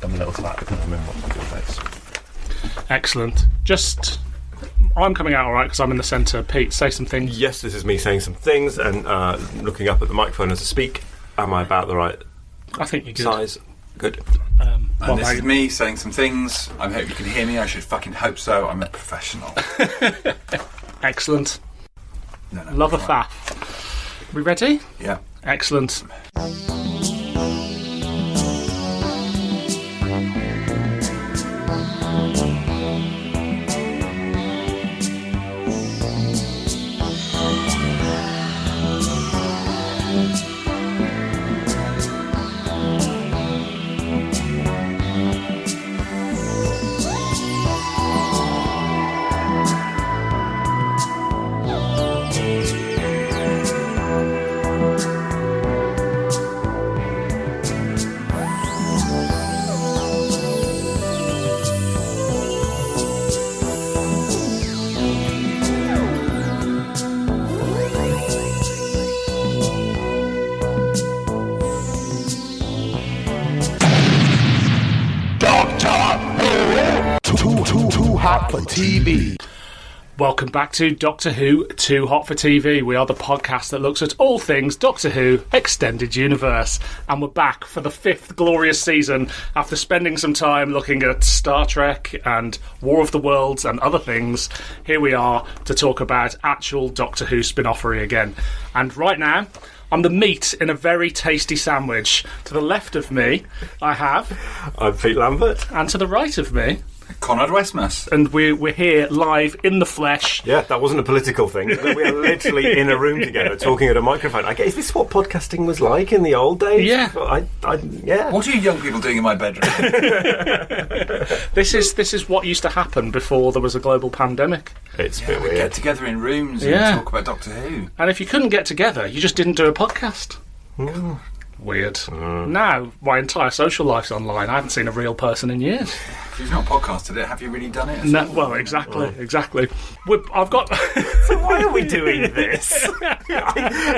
I'm a little clap because I'm in what good place. Excellent. I'm coming out all right because I'm in the centre. Pete, say some things. Yes, this is me saying some things and looking up at the microphone as I speak. Am I about the right I think you're good. size? Good. And this is me saying some things. I hope you can hear me. I should fucking hope so. I'm a professional. Excellent. No, Love a right. faff. We ready? Yeah. Excellent. Too hot for TV. Welcome back to Doctor Who Too Hot for TV. We are the podcast that looks at all things Doctor Who Extended Universe. And we're back for the 5th glorious season after spending some time looking at Star Trek and War of the Worlds and other things. Here we are to talk about actual Doctor Who spin-offery again. And right now, I'm the meat in a very tasty sandwich. To the left of me, I have... I'm Pete Lambert. And to the right of me... Conrad Westmaas. And we're here live in the flesh. Yeah, that wasn't a political thing. We are literally in a room together talking at a microphone. Is this what podcasting was like in the old days? Yeah. Yeah. What are you young people doing in my bedroom? This is what used to happen before there was a global pandemic. It's a Yeah, bit we weird. get together in rooms and Yeah. talk about Doctor Who. And if you couldn't get together, you just didn't do a podcast. Weird. Now, my entire social life's online. I haven't seen a real person in years. If you've not podcasted it, have you really done it? No, well, exactly. I've got... So why are we doing this?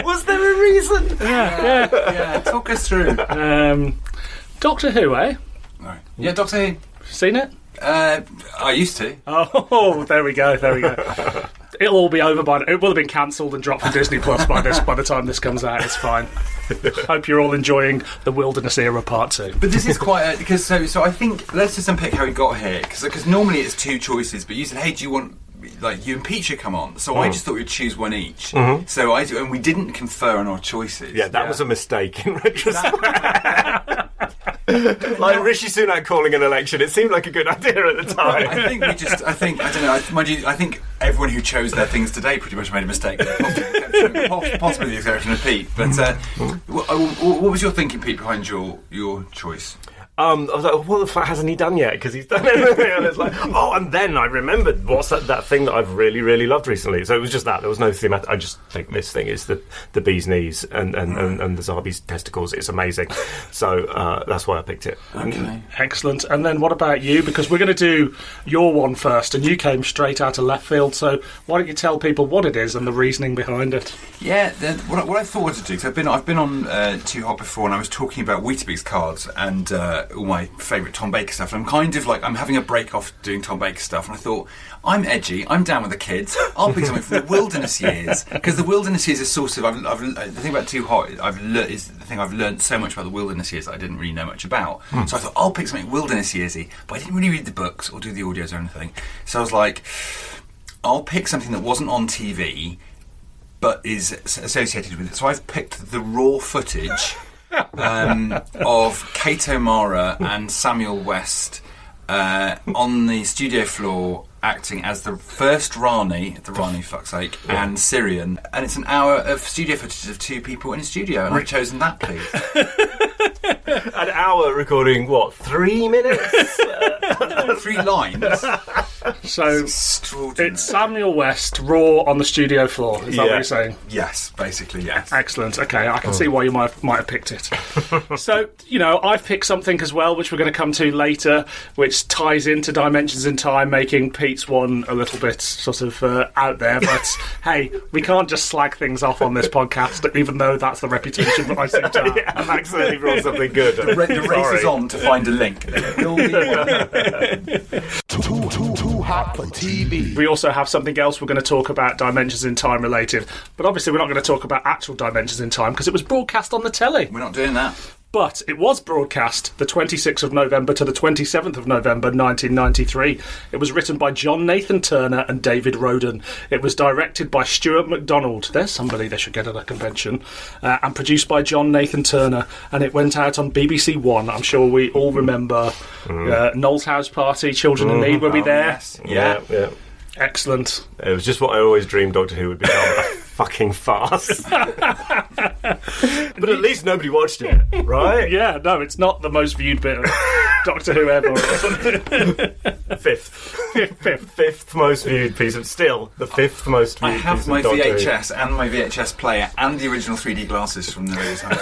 Was there a reason? Yeah, talk us through. Doctor Who, eh? Right. Yeah, Doctor Who. Seen it? I used to. Oh, there we go. It'll all be over it will have been cancelled and dropped from Disney Plus by the time this comes out. It's fine. Hope you're all enjoying the Wilderness Era Part 2. But this is quite because so I think let's just unpick how we got here because normally it's two choices, but you said, hey, do you want you and Pete should come on? So I just thought we'd choose one each. So and we didn't confer on our choices. Yeah, that was a mistake in retrospect. Like Rishi Sunak calling an election, it seemed like a good idea at the time. I think I don't know. Mind you, I think everyone who chose their things today pretty much made a mistake. Possibly the exception of Pete. But what was your thinking, Pete, behind your choice? I was like, what the fuck hasn't he done yet? Because he's done everything. And it's like, and then I remembered what's that thing that I've really, really loved recently. So it was just that. There was no theme. I just think this thing is the bee's knees and the Zabi's testicles. It's amazing. So that's why I picked it. Okay. Excellent. And then what about you? Because we're going to do your one first, and you came straight out of left field. So why don't you tell people what it is and the reasoning behind it? Yeah, what I thought to do, because I've been on Too Hot before, and I was talking about Weetabix cards and all my favourite Tom Baker stuff. And I'm kind of like, I'm having a break off doing Tom Baker stuff, and I thought, I'm edgy, I'm down with the kids, I'll pick something from the Wilderness years, because the Wilderness years is sort of, the thing about Too Hot is the thing I've learned so much about the Wilderness years that I didn't really know much about. So I thought, I'll pick something Wilderness yearsy, but I didn't really read the books or do the audios or anything. So I was like, I'll pick something that wasn't on TV, but is associated with it. So I've picked the raw footage of Kate O'Mara and Samuel West on the studio floor acting as the first Rani, fuck's sake, and Syrian. And it's an hour of studio footage of two people in a studio, and I've chosen that, please. An hour recording, 3 minutes? 3 lines. So Extraordinary. it's Samuel West raw on the studio floor. Is that what you're saying? Yes, basically, yes. Excellent. Okay, I can see why you might have picked it. So, I've picked something as well, which we're going to come to later, which ties into Dimensions in Time, making Pete's one a little bit sort of out there. But hey, we can't just slag things off on this podcast, even though that's the reputation that I seem to have. I've accidentally brought something good. The race is on to find a link. Too hot for TV. We also have something else we're going to talk about Dimensions in Time related, but obviously we're not going to talk about actual Dimensions in Time because it was broadcast on the telly. We're not doing that. But it was broadcast the 26th of November to the 27th of November 1993. It was written by John Nathan Turner and David Roden. It was directed by Stuart MacDonald. There's somebody they should get at a convention. And produced by John Nathan Turner. And it went out on BBC One. I'm sure we all remember Noel's House Party, Children in Need. Were we there? Yes. Yeah. Excellent. It was just what I always dreamed Doctor Who would become, a fucking farce. But at least nobody watched it, right? Yeah, no, it's not the most viewed bit of Doctor Who ever. Fifth most viewed piece of... Still, the fifth most viewed I have piece my of Doctor Who. VHS and my VHS player and the original 3D glasses from the radio times.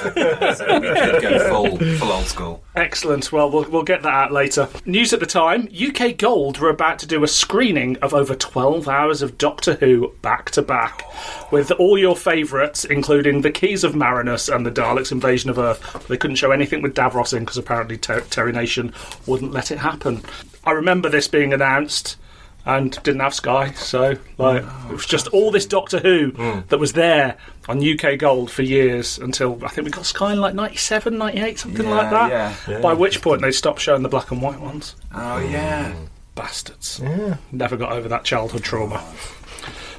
So we could go full old school. Excellent. Well, we'll get that out later. News at the time, UK Gold were about to do a screening of over 12 hours of Doctor Who back-to-back, with all your favourites, including The Keys of Marinus and The Daleks' Invasion of Earth. They couldn't show anything with Davros in because apparently Terry Nation wouldn't let it happen. I remember this being announced and didn't have Sky, so it was just all this Doctor Who that was there on UK Gold for years until I think we got Sky in like 97, 98, something like that. Yeah. By which point they stopped showing the black and white ones. Oh, yeah. Bastards. Yeah. Never got over that childhood trauma.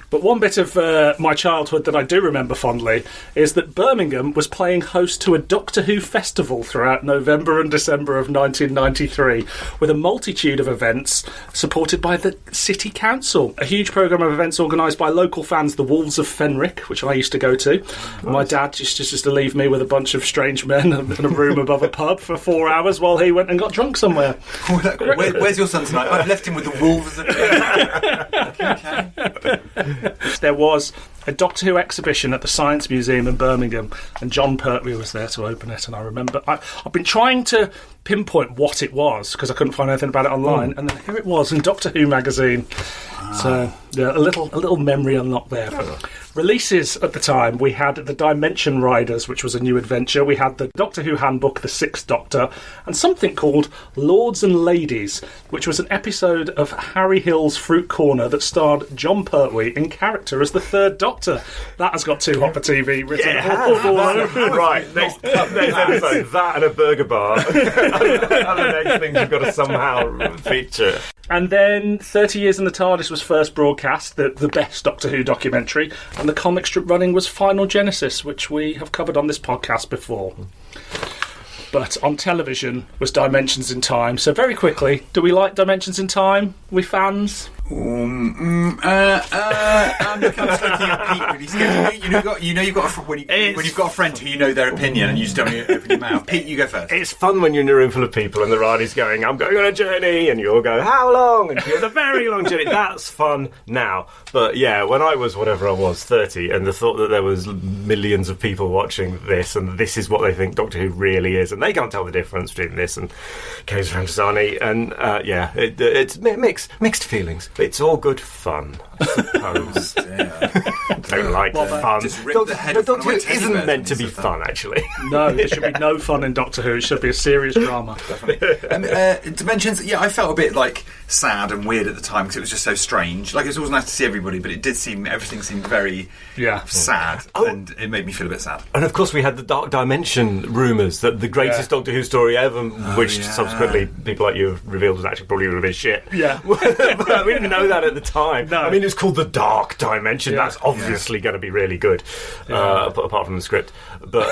But one bit of my childhood that I do remember fondly is that Birmingham was playing host to a Doctor Who festival throughout November and December of 1993, with a multitude of events supported by the City Council. A huge programme of events organised by local fans, the Wolves of Fenric, which I used to go to. Nice. My dad used to leave me with a bunch of strange men in a room above a pub for 4 hours while he went and got drunk somewhere. Where's your son tonight? I've left him with the Wolves of Fenric. Okay. There was a Doctor Who exhibition at the Science Museum in Birmingham, and John Pertwee was there to open it. And I remember I've been trying to pinpoint what it was because I couldn't find anything about it online, and then here it was in Doctor Who magazine. So yeah, a little memory unlock there. Releases at the time, we had The Dimension Riders, which was a new adventure. We had the Doctor Who Handbook, The Sixth Doctor, and something called Lords and Ladies, which was an episode of Harry Hill's Fruit Corner that starred John Pertwee in character as the Third Doctor. That has got too hot for TV written all over. Right, next episode, that and a burger bar. Are the next things you've got to somehow feature. And then 30 Years in the TARDIS was first broadcast, the best Doctor Who documentary, and the comic strip running was Final Genesis, which we have covered on this podcast before. But on television was Dimensions in Time. So very quickly, do we like Dimensions in Time? We fans? I'm just looking at Pete really scared. When you've got a friend who you know their opinion and you just don't open your mouth. Pete, you go first. It's fun when you're in a room full of people and the Rani's going, I'm going on a journey, and you'll go, how long? And it's a very long journey. That's fun now. But yeah, when I was, whatever I was, 30, and the thought that there was millions of people watching this, and this is what they think Doctor Who really is, and they can't tell the difference between this and Caves of Fantasani, and it's mixed feelings. It's all good fun, I suppose. Don't like fun. Doctor Who isn't meant to be fun, actually. No, there should be no fun in Doctor Who. It should be a serious drama. Dimensions, I felt a bit like sad and weird at the time because it was just so strange. Like, it was always nice to see everybody, but everything seemed very sad, and it made me feel a bit sad. And of course we had the Dark Dimension rumours that the greatest Doctor Who story ever, which subsequently people like you revealed was actually probably a bit shit. Yeah. But we didn't know that at the time. No. I mean, it's called The Dark Dimension. Yeah. That's obviously going to be really good, apart from the script. But,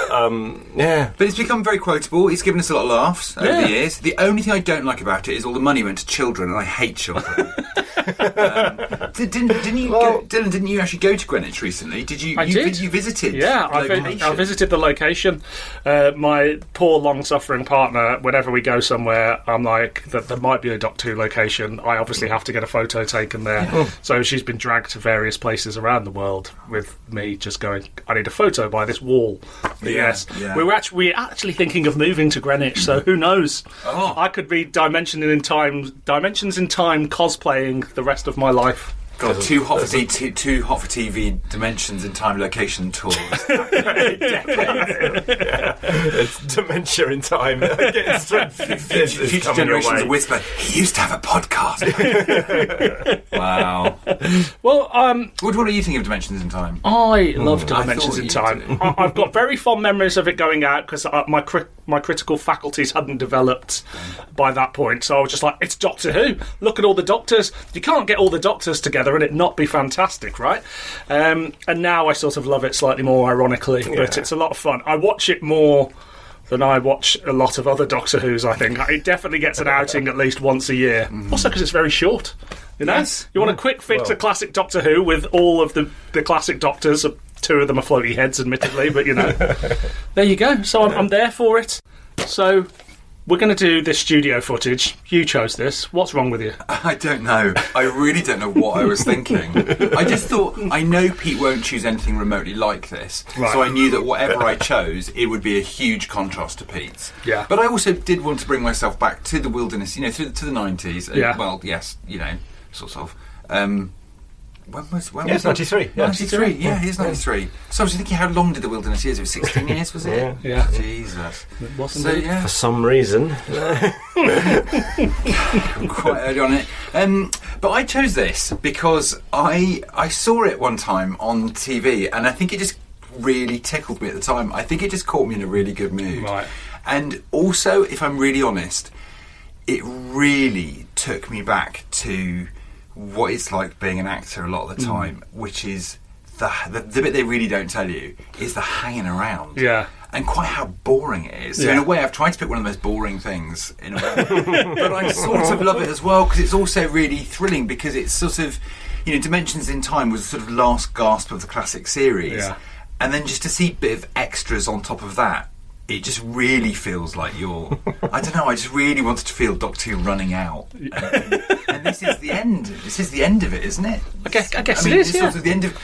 yeah. But it's become very quotable. It's given us a lot of laughs over the years. The only thing I don't like about it is all the money went to children, and I hate children. Didn't you, Dylan? Didn't you actually go to Greenwich recently? Did you? I did. You visited? Yeah, I visited the location. My poor, long-suffering partner. Whenever we go somewhere, I'm like, that there might be a Doctor Who location. I obviously have to get a photo taken there. So she's been dragged to various places around the world with me just going, I need a photo by this wall. But yes, we're actually thinking of moving to Greenwich. So who knows? Oh. I could be Dimensions in Time cosplaying the rest of my life. God, too hot for TV dimensions in time location tours. It's dementia in time. Future generations whisper, he used to have a podcast. Wow. Well, what do you think of Dimensions in Time? I love Dimensions in Time. I've got very fond memories of it going out because my critical faculties hadn't developed by that point. So I was just like, it's Doctor Who. Look at all the Doctors. You can't get all the Doctors together and it not be fantastic, right? And now I sort of love it slightly more ironically, but it's a lot of fun. I watch it more than I watch a lot of other Doctor Who's, I think. It definitely gets an outing at least once a year. Also because it's very short. You know? Yes. You want a quick fix of classic Doctor Who with all of the classic Doctors. Two of them are floaty heads, admittedly, but, you know. There you go. So I'm there for it. So we're going to do this studio footage. You chose this. What's wrong with you? I don't know. I really don't know what I was thinking. I just thought, I know Pete won't choose anything remotely like this, so I knew that whatever I chose, it would be a huge contrast to Pete's. Yeah. But I also did want to bring myself back to the wilderness, to the 90s. Yeah. Well, yes, sort of. When was it's 93. 93, yeah, it is 93. So I was thinking, how long did the wilderness years? It was 16 years, was it? Yeah. Jesus. It wasn't So, it? yeah. For some reason. Quite early on it. But I chose this because I saw it one time on TV, and I think it just really tickled me at the time. I think it just caught me in a really good mood. Right. And also, if I'm really honest, it really took me back to what it's like being an actor a lot of the time, which is the bit they really don't tell you is the hanging around. Yeah. And quite how boring it is. So Yeah. in a way, I've tried to pick one of the most boring things in a way. But I sort of love it as well because it's also really thrilling because it's sort of, Dimensions in Time was the sort of last gasp of the classic series. Yeah. And then just to see a bit of extras on top of that, it just really feels like you're... I don't know, I just really wanted to feel Doctor Who running out. And this is the end. This is the end of it, isn't it? I guess it is, This is yeah. sort of the end of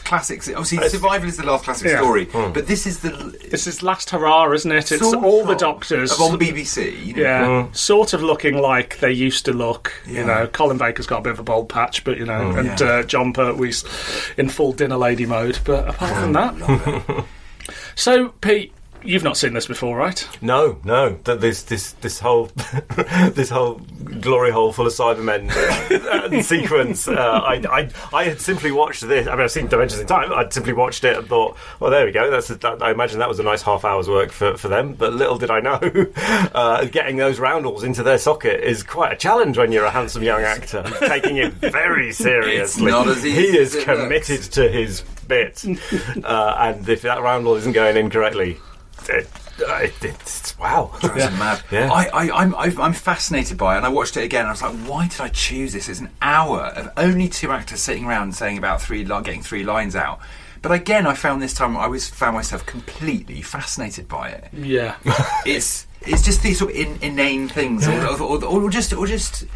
classics. Obviously, Survival is the last classic story, but this is the... This is last hurrah, isn't it? It's sort all the of Doctors. on the BBC. Sort of looking like they used to look. Yeah. Colin Baker's got a bit of a bald patch, but John Pertwee's in full dinner lady mode. But apart from that, so Pete, you've not seen this before, right? No. This whole this whole glory hole full of Cybermen sequence. I had simply watched this. I mean, I've seen Dimensions in Time. I'd simply watched it and thought, well, there we go. I imagine that was a nice half hour's work for them. But little did I know, getting those roundels into their socket is quite a challenge when you're a handsome young actor taking it very seriously. It's not as easy he is as it committed to his bit, and if that roundel isn't going in correctly. It's wow. Drives me mad. Yeah. I'm fascinated by it, and I watched it again. And I was like, why did I choose this? It's an hour of only two actors sitting around saying about getting three lines out. But again, I found this time found myself completely fascinated by it. Yeah. It's just these sort of inane things, or just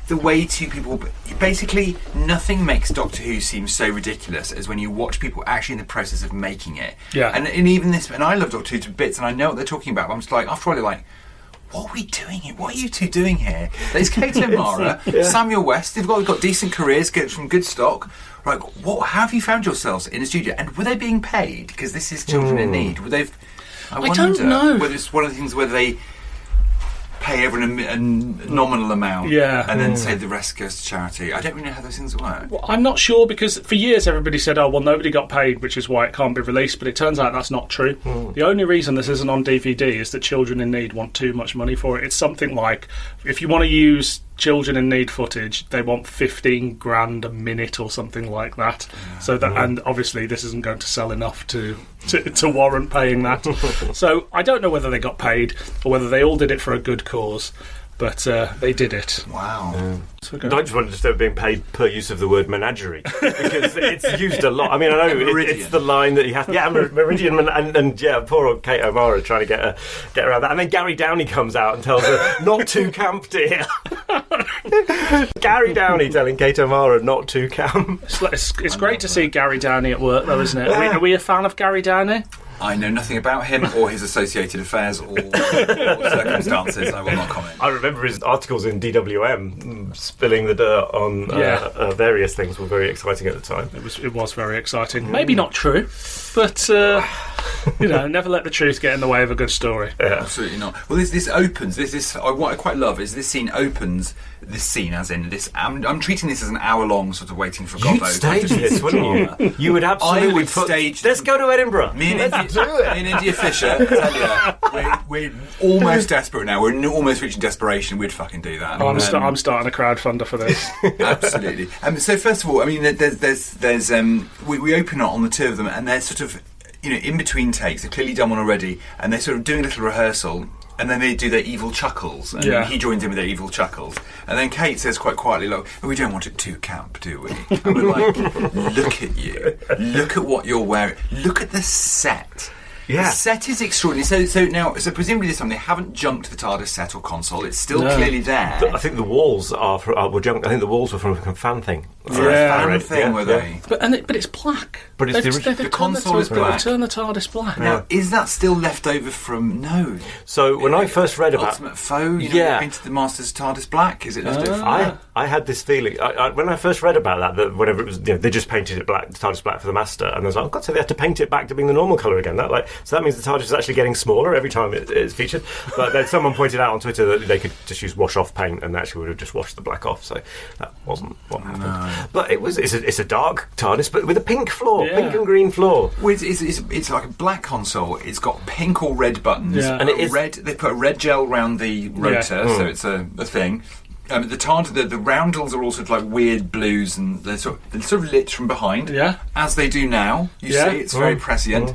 the way two people. Basically, nothing makes Doctor Who seem so ridiculous as when you watch people actually in the process of making it. Yeah. And even this, and I love Doctor Who to bits, and I know what they're talking about. But I'm just like, after all, like, what are we doing here? What are you two doing here? There's Kate O'Mara, Samuel West. They've got decent careers, get from good stock. Right, how have you found yourselves in a studio? And were they being paid? Because this is Children in Need. I don't know. Whether it's one of the things where they pay everyone a nominal amount, and then say the rest goes to charity. I don't really know how those things work. Well, I'm not sure because for years everybody said, oh, well, nobody got paid, which is why it can't be released, but it turns out that's not true. The only reason this isn't on DVD is that Children in Need want too much money for it. It's something like, if you want to use children in need footage, they want 15 grand a minute or something like that. So that, and obviously this isn't going to sell enough to warrant paying that. So I don't know whether they got paid or whether they all did it for a good cause, but they did it. Wow. So I just wanted to start being paid per use of the word menagerie because it's used a lot. I mean, I know it's the line that he has. Yeah, Meridian, and yeah, poor old Kate O'Mara trying to get around that. And then Gary Downie comes out and tells her, "Not too camp, dear." Gary Downie telling Kate O'Mara, "Not too camp." It's great to see Gary Downie at work, though, isn't it? Are we a fan of Gary Downie? I know nothing about him or his associated affairs or circumstances. I will not comment. I remember his articles in DWM spilling the dirt on various things were very exciting at the time. It was very exciting. Maybe not true, but never let the truth get in the way of a good story. Yeah. Absolutely not. Well, this opens. What I quite love is this scene opens. This scene, as in this, I'm treating this as an hour-long sort of waiting for God You'd knows. stage this, wouldn't you? You would absolutely. I would stage. Let's go to Edinburgh. Me and India Fisher, I tell you, we're almost desperate now. We're almost reaching desperation. We'd fucking do that. Oh, I'm starting a crowdfunder for this. Absolutely. So first of all, I mean, we open on the two of them, and they're sort of, in between takes. They've clearly done one already, and they're sort of doing a little rehearsal. And then they do their evil chuckles, and he joins in with their evil chuckles. And then Kate says quite quietly, "Look, we don't want it too camp, do we?" And we're like, "Look at you! Look at what you're wearing! Look at the set! Yeah. The set is extraordinary." So presumably this time they haven't junked the TARDIS set or console. It's still clearly there. I think the walls were junk. I think the walls were from a fan thing. A fan thing, were they? But it's black. But it's the console is black. Turn the TARDIS black. Now, is that still left over from... No. So when I first read about... Ultimate Foe, they painted the Master's TARDIS black? Is it left over? I had this feeling... when I first read about that whenever it was... they just painted it black, the TARDIS black for the Master, and I was like, oh God, so they had to paint it back to being the normal colour again. So that means the TARDIS is actually getting smaller every time it's featured. But then someone pointed out on Twitter that they could just use wash-off paint and they actually would have just washed the black off, so that wasn't what happened. No. But it's a dark TARDIS, but with a pink floor, pink and green floor. Well, it's like a black console. It's got pink or red buttons, and it is red. They put a red gel around the rotor, so it's a thing. The roundels are also like weird blues, and they're sort of lit from behind, as they do now. You see, it's very prescient.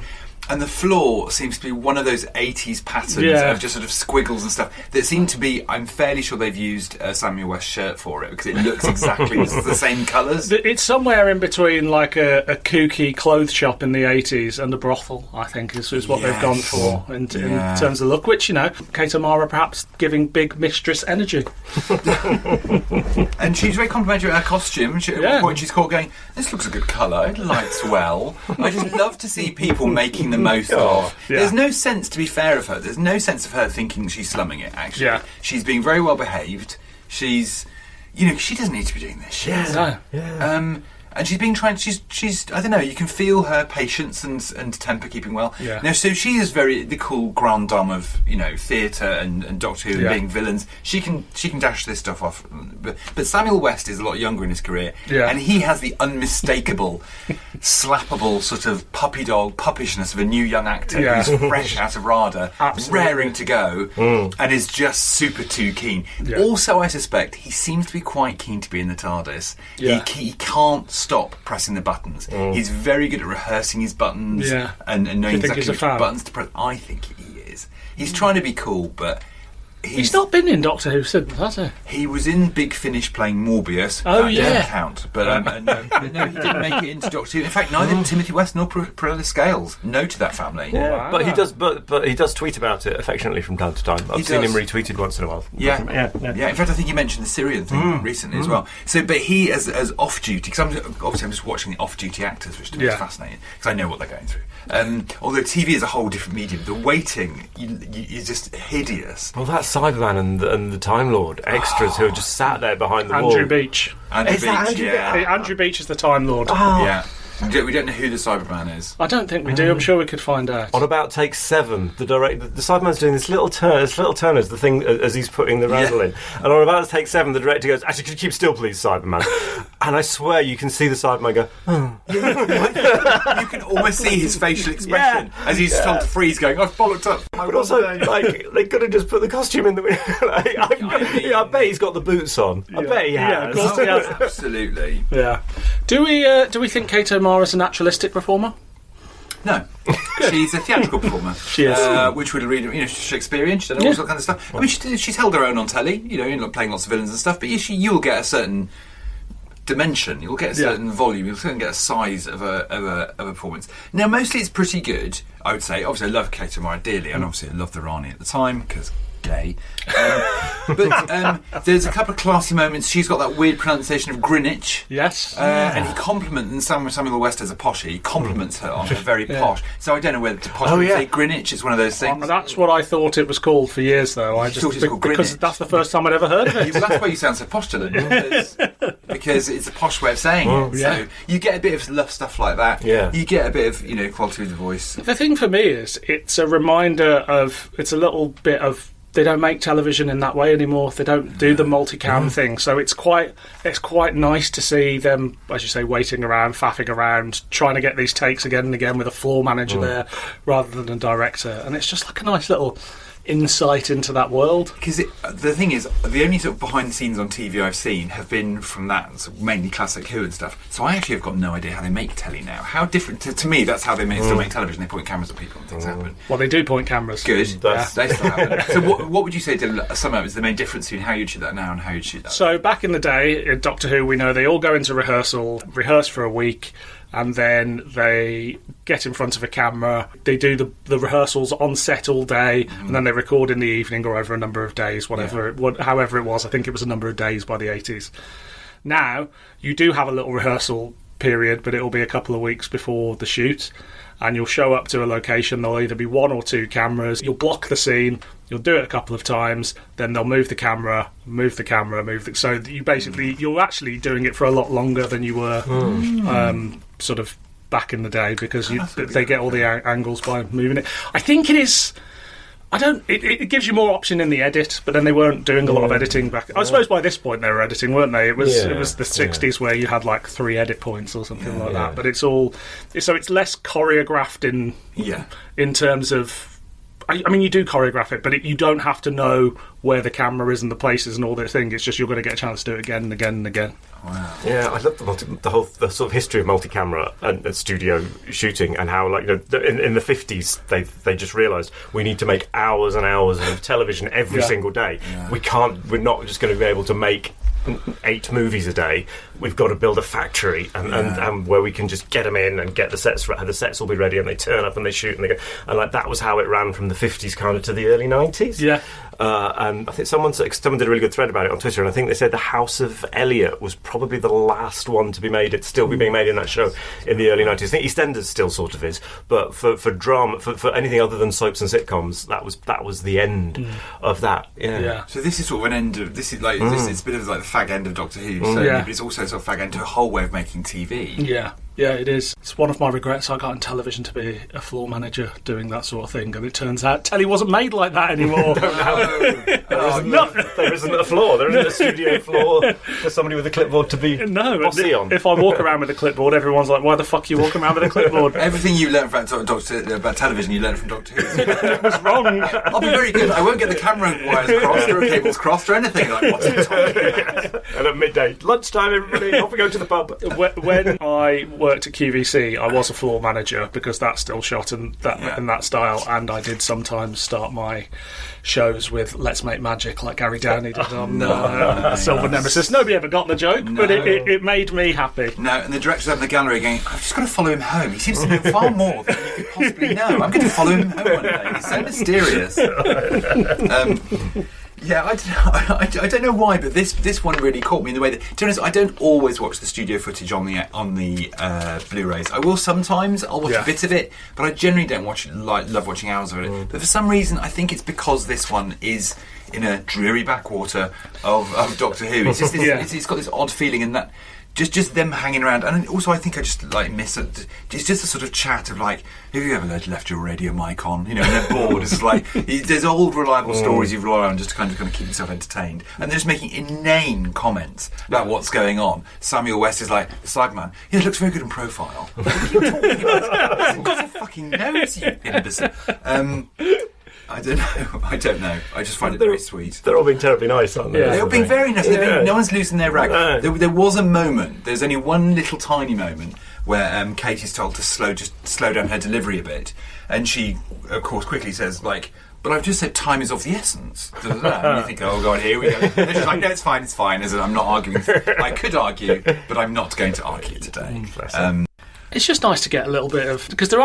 And the floor seems to be one of those 80s patterns of just sort of squiggles and stuff that seem to be, I'm fairly sure they've used Samuel West's shirt for it, because it looks exactly the same colours. It's somewhere in between like a kooky clothes shop in the 80s and a brothel, I think, is what they've gone for in terms of look, which, Kate O'Mara perhaps giving big mistress energy. And she's very complimentary of her costume. At one point she's called going, "This looks a good colour, it lights well." I just love to see people making the most of. There's no sense, to be fair of her, there's no sense of her thinking she's slumming it, actually. She's being very well behaved. She's, she doesn't need to be doing this shit. And she's she's I don't know, you can feel her patience and temper keeping well. Now, so she is the cool grande dame of, theatre and Doctor Who and being villains. She can dash this stuff off. But Samuel West is a lot younger in his career, and he has the unmistakable, slappable sort of puppy dog puppishness of a new young actor who's fresh out of RADA, raring to go, and is just super too keen. Also, I suspect he seems to be quite keen to be in the TARDIS. He can't stop pressing the buttons. He's very good at rehearsing his buttons and knowing exactly which buttons to press. I think he is. He's trying to be cool, but he's not been in Doctor Who since, has he? He was in Big Finish playing Morbius. Oh, that doesn't count. But no, he didn't make it into Doctor Who. In fact, neither Timothy West nor Perella Scales. No to that family. Yeah, but he does. But he does tweet about it affectionately from time to time. I've seen him retweeted once in a while. Yeah. In fact, I think you mentioned the Syrian thing recently as well. So, but he as off duty, because I'm just watching the off duty actors, which to me is fascinating because I know what they're going through. Although TV is a whole different medium, the waiting is just hideous. Well, that's Cyberman and the Time Lord extras who are just sat there behind the wall. Andrew Beach. Andrew Beach is the Time Lord. Yeah. We don't know who the Cyberman is. I don't think we do. I'm sure we could find out. On about take 7, the Cyberman's doing this little turn as the thing as he's putting the roundel in. And on about take 7, the director goes, "Actually, could you keep still, please, Cyberman?" And I swear you can see the Cyberman go, "Oh." You can almost see his facial expression as he's told to freeze, going, "I've bollocked up." But also, like, they could have just put the costume in the I bet he's got the boots on. I bet he has. Yeah, of course he has. Absolutely. Yeah. Do we think Kate O'Mara's a naturalistic performer? No, she's a theatrical performer. She is, which would read, Shakespearean. She's done all that kind of stuff. I mean, she's held her own on telly. Playing lots of villains and stuff. But you'll get a certain dimension. You'll get a certain volume. You'll certainly get a size of a performance. Now, mostly it's pretty good, I would say. Obviously, I love Kate O'Mara dearly, and obviously I loved the Rani at the time because gay. But there's a couple of classy moments. She's got that weird pronunciation of Greenwich. Yes. And he compliments, and Samuel West as a poshy, he compliments her on her very posh. So I don't know whether to posh say Greenwich is one of those things. That's what I thought it was called for years, though. I just thought it was called because Greenwich. that's the first time I'd ever heard of it. Well, that's why you sound so postulant, because it's a posh way of saying it. Yeah. So you get a bit of stuff like that. Yeah. You get a bit of quality of the voice. The thing for me is, it's a reminder of. It's a little bit of. They don't make television in that way anymore. They don't do the multicam thing, so it's quite nice to see them, as you say, waiting around, faffing around, trying to get these takes again and again with a floor manager there rather than a director, and it's just like a nice little insight into that world. Because the thing is, the only sort of behind the scenes on TV I've seen have been from that sort of mainly classic Who and stuff. So I actually have got no idea how they make telly now. How different to me? That's how they still make television. They point cameras at people and things happen. Well, they do point cameras. Good. They still happen. So what would you say somehow is the main difference between how you'd shoot that now and how you'd shoot that? So back in the day, in Doctor Who, we know they all go into rehearsal, rehearse for a week, and then they get in front of a camera. They do the rehearsals on set all day, and then they record in the evening or over a number of days, however it was. I think it was a number of days by the 80s. Now, you do have a little rehearsal period, but it'll be a couple of weeks before the shoot, and you'll show up to a location. There'll either be 1 or 2 cameras. You'll block the scene. You'll do it a couple of times. Then they'll move the camera. So you're actually doing it for a lot longer than you were sort of back in the day, because they get all the angles by moving it. I think it is. It gives you more option in the edit, but then they weren't doing a lot of editing back. I suppose by this point they were editing, weren't they? It was the 60s where you had like 3 edit points or something like that. But it's less choreographed in terms of. I mean, you do choreograph it, but you don't have to know where the camera is and the places and all this thing. It's just you're going to get a chance to do it again and again and again. Wow. Yeah, I love the sort of history of multi-camera and studio shooting, and how, like, in the 50s they just realised we need to make hours and hours of television every single day. Yeah. We're not just going to be able to make 8 movies a day. We've got to build a factory and where we can just get them in and get the sets will be ready, and they turn up and they shoot and they go, and like that was how it ran from the 50s kind of to the early 90s. And I think someone did a really good thread about it on Twitter, and I think they said the House of Elliot was probably the last one to be made. It'd still be being made in that show in the early 90s. I think EastEnders still sort of is, but for drama, for anything other than soaps and sitcoms, that was the end of that. So this is sort of an end of this is like it's a bit of like the fag end of Doctor Who, but it's also sort of fag end to a whole way of making TV. Yeah, it is. It's one of my regrets. I got on television to be a floor manager doing that sort of thing, and it turns out telly wasn't made like that anymore. There isn't a floor. There isn't a studio floor for somebody with a clipboard to be bossy on. If I walk around with a clipboard, everyone's like, "Why the fuck are you walking around with a clipboard?" Everything you learned about television, you learned from Doctor Who. It was wrong. I'll be very good. I won't get the camera wires crossed or cables crossed or anything. Like, what's he talking about? And at midday, lunchtime, everybody, off we go to the pub. When I worked at QVC, I was a floor manager, because that's still shot in that style, and I did sometimes start my shows with "Let's Make Magic" like Gary Downie did on Silver Nemesis. Nobody ever got the joke, but it made me happy. No, and the director's up in the gallery going, "I've just got to follow him home. He seems to know far more than you could possibly know. I'm going to follow him home one day. He's so mysterious." I don't know why, but this one really caught me in the way that, to be honest, I don't always watch the studio footage on the Blu-rays. I will sometimes. I'll watch a bit of it, but I generally don't love watching hours of it. But for some reason, I think it's because this one is in a dreary backwater of Doctor Who. It's just it's got this odd feeling in that just them hanging around, and also I think I just like miss it. It's just a sort of chat of like, have you ever left your radio mic on? You know, and they're bored. It's like there's old reliable stories you rely on just to kind of keep yourself entertained, and they're just making inane comments about what's going on. Samuel West is like the Cyberman. He looks very good in profile. What are you talking about? He hasn't got a fucking nose, you imbecile. I don't know. I just find it very sweet. They're all being terribly nice, aren't they? Yeah. They're all being very nice. No one's losing their rag. No. There was a moment. There's only one little tiny moment where Kate is told to slow down her delivery a bit, and she, of course, quickly says like, "But I've just said time is of the essence." And you think, "Oh God, here we go." And she's like, "No, it's fine. It's fine." As in, I'm not arguing. I could argue, but I'm not going to argue today. It's just nice to get a little bit of, because there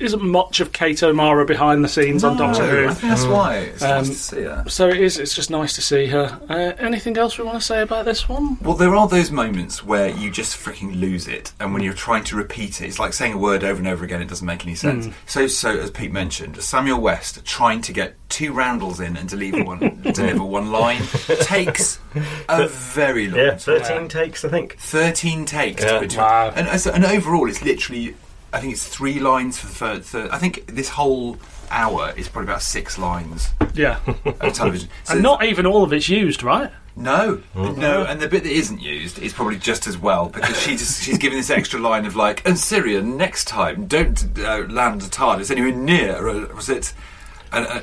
isn't much of Kate O'Mara behind the scenes on Doctor Who. I think that's why it's nice to see her. So it's just nice to see her. Anything else we want to say about this one? Well, there are those moments where you just freaking lose it, and when you're trying to repeat it, it's like saying a word over and over again, it doesn't make any sense. So as Pete mentioned, Samuel West trying to get 2 roundels in and deliver one line takes a very long time. 13 takes, I think. 13 takes. Wow. And overall, it's literally, I think it's 3 lines for the third. I think this whole hour is probably about 6 lines of television. So and not even all of it's used, right? No, and the bit that isn't used is probably just as well, because she's giving this extra line of like, "And Syria, next time, don't land a TARDIS anywhere near," or was it? A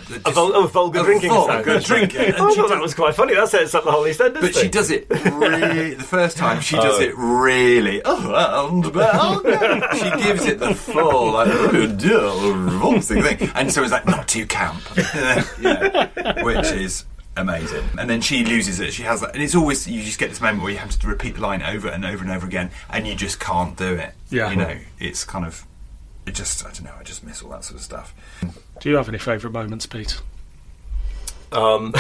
vulgar drinking sound. I thought that was quite funny. That sets up the whole EastEnders But thing. she does it really... The first time, she does it really... She gives it the full, like, revolting thing. And so it's like, not too camp. Which is amazing. And then she loses it. She has that... And it's always... You just get this moment where you have to repeat the line over and over and over again, and you just can't do it. Yeah. You know, it's kind of... I don't know, I just miss all that sort of stuff. Do you have any favourite moments, Pete? The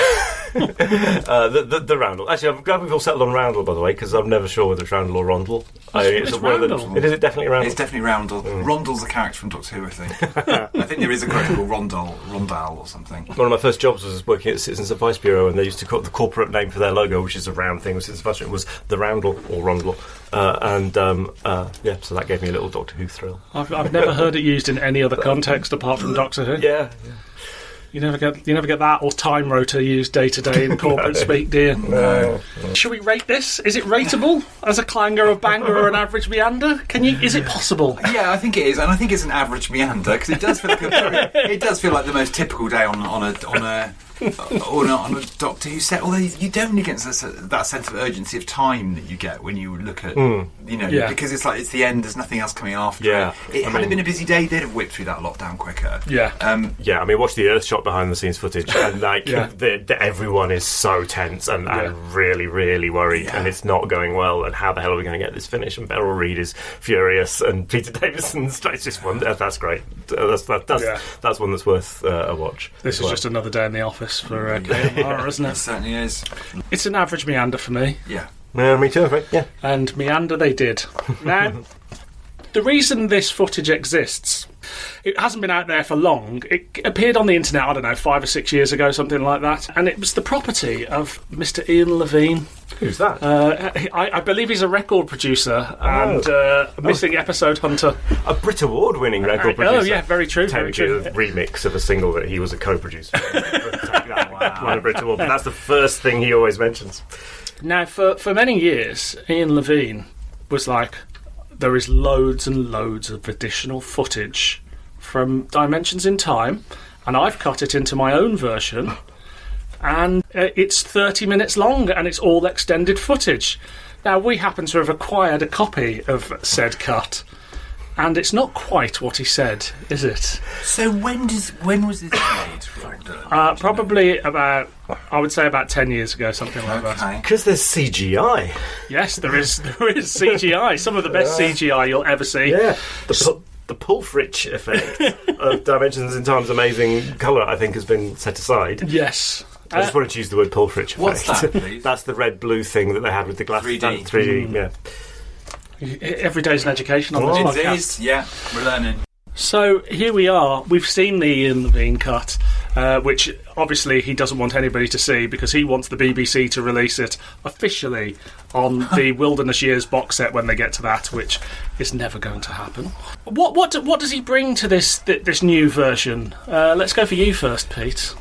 roundel. Actually, I'm glad we've all settled on roundel, by the way, because I'm never sure whether it's roundel or rondel. It's roundel. Is it definitely roundel? It's definitely roundel. Rondel's a character from Doctor Who, I think. I think there is a character called Rondal or something. One of my first jobs was working at Citizens Advice Bureau, and they used to call the corporate name for their logo, which is a round thing with Citizens Advice Bureau, was the roundel or rondel. So that gave me a little Doctor Who thrill. I've never heard it used in any other context apart from Doctor Who. Yeah. You never get that or time rotor used day to day in corporate speak, do you? No. Should we rate this? Is it rateable as a clanger, a banger, or an average meander? Is it possible? Yeah, I think it is, and I think it's an average meander because it does feel like it does feel like the most typical day on a Doctor Who set. Although you don't get that sense of urgency of time that you get when you look at because it's like it's the end. There's nothing else coming after. Yeah, Had it been a busy day, they'd have whipped through that lockdown quicker. Yeah. I mean, watch the Earth shot behind the scenes footage, and everyone is so tense and really, really worried, and it's not going well. And how the hell are we going to get this finished? And Beryl Reid is furious, and Peter Davison's it's just one. That's great. That's one that's worth a watch. This is just another day in the office for KMR, isn't it? It certainly is. It's an average meander for me. Yeah. Me too, right? Yeah. And meander they did. Now, the reason this footage exists, it hasn't been out there for long. It appeared on the internet, I don't know, 5 or 6 years ago, something like that. And it was the property of Mr. Ian Levine. Who's that? I believe he's a record producer and a missing episode hunter. A Brit Award-winning record producer. Oh, yeah, very true. Technically very true. a remix of a single that he was a co-producer. Won a Brit Award, but that's the first thing he always mentions. Now, for many years, Ian Levine was like, there is loads and loads of additional footage from Dimensions in Time, and I've cut it into my own version, and it's 30 minutes long, and it's all extended footage. Now, we happen to have acquired a copy of said cut, and it's not quite what he said, is it? So when was this made? Probably about, I would say about 10 years ago, something like that. Because there's CGI. Yes, there is CGI. Some of the best CGI you'll ever see. Yeah. The Pulfrich effect of Dimensions in Time's amazing colour, I think, has been set aside. Yes. I just wanted to use the word Pulfrich effect. What's that, please? That's the red-blue thing that they had with the glass. 3D. 3D, yeah. Every day's an education on this podcast. It is, yeah. We're learning. So here we are. We've seen the Ian Levine cut. which obviously he doesn't want anybody to see because he wants the BBC to release it officially on the Wilderness Years box set when they get to that, which is never going to happen. What does he bring to this new version? Let's go for you first, Pete.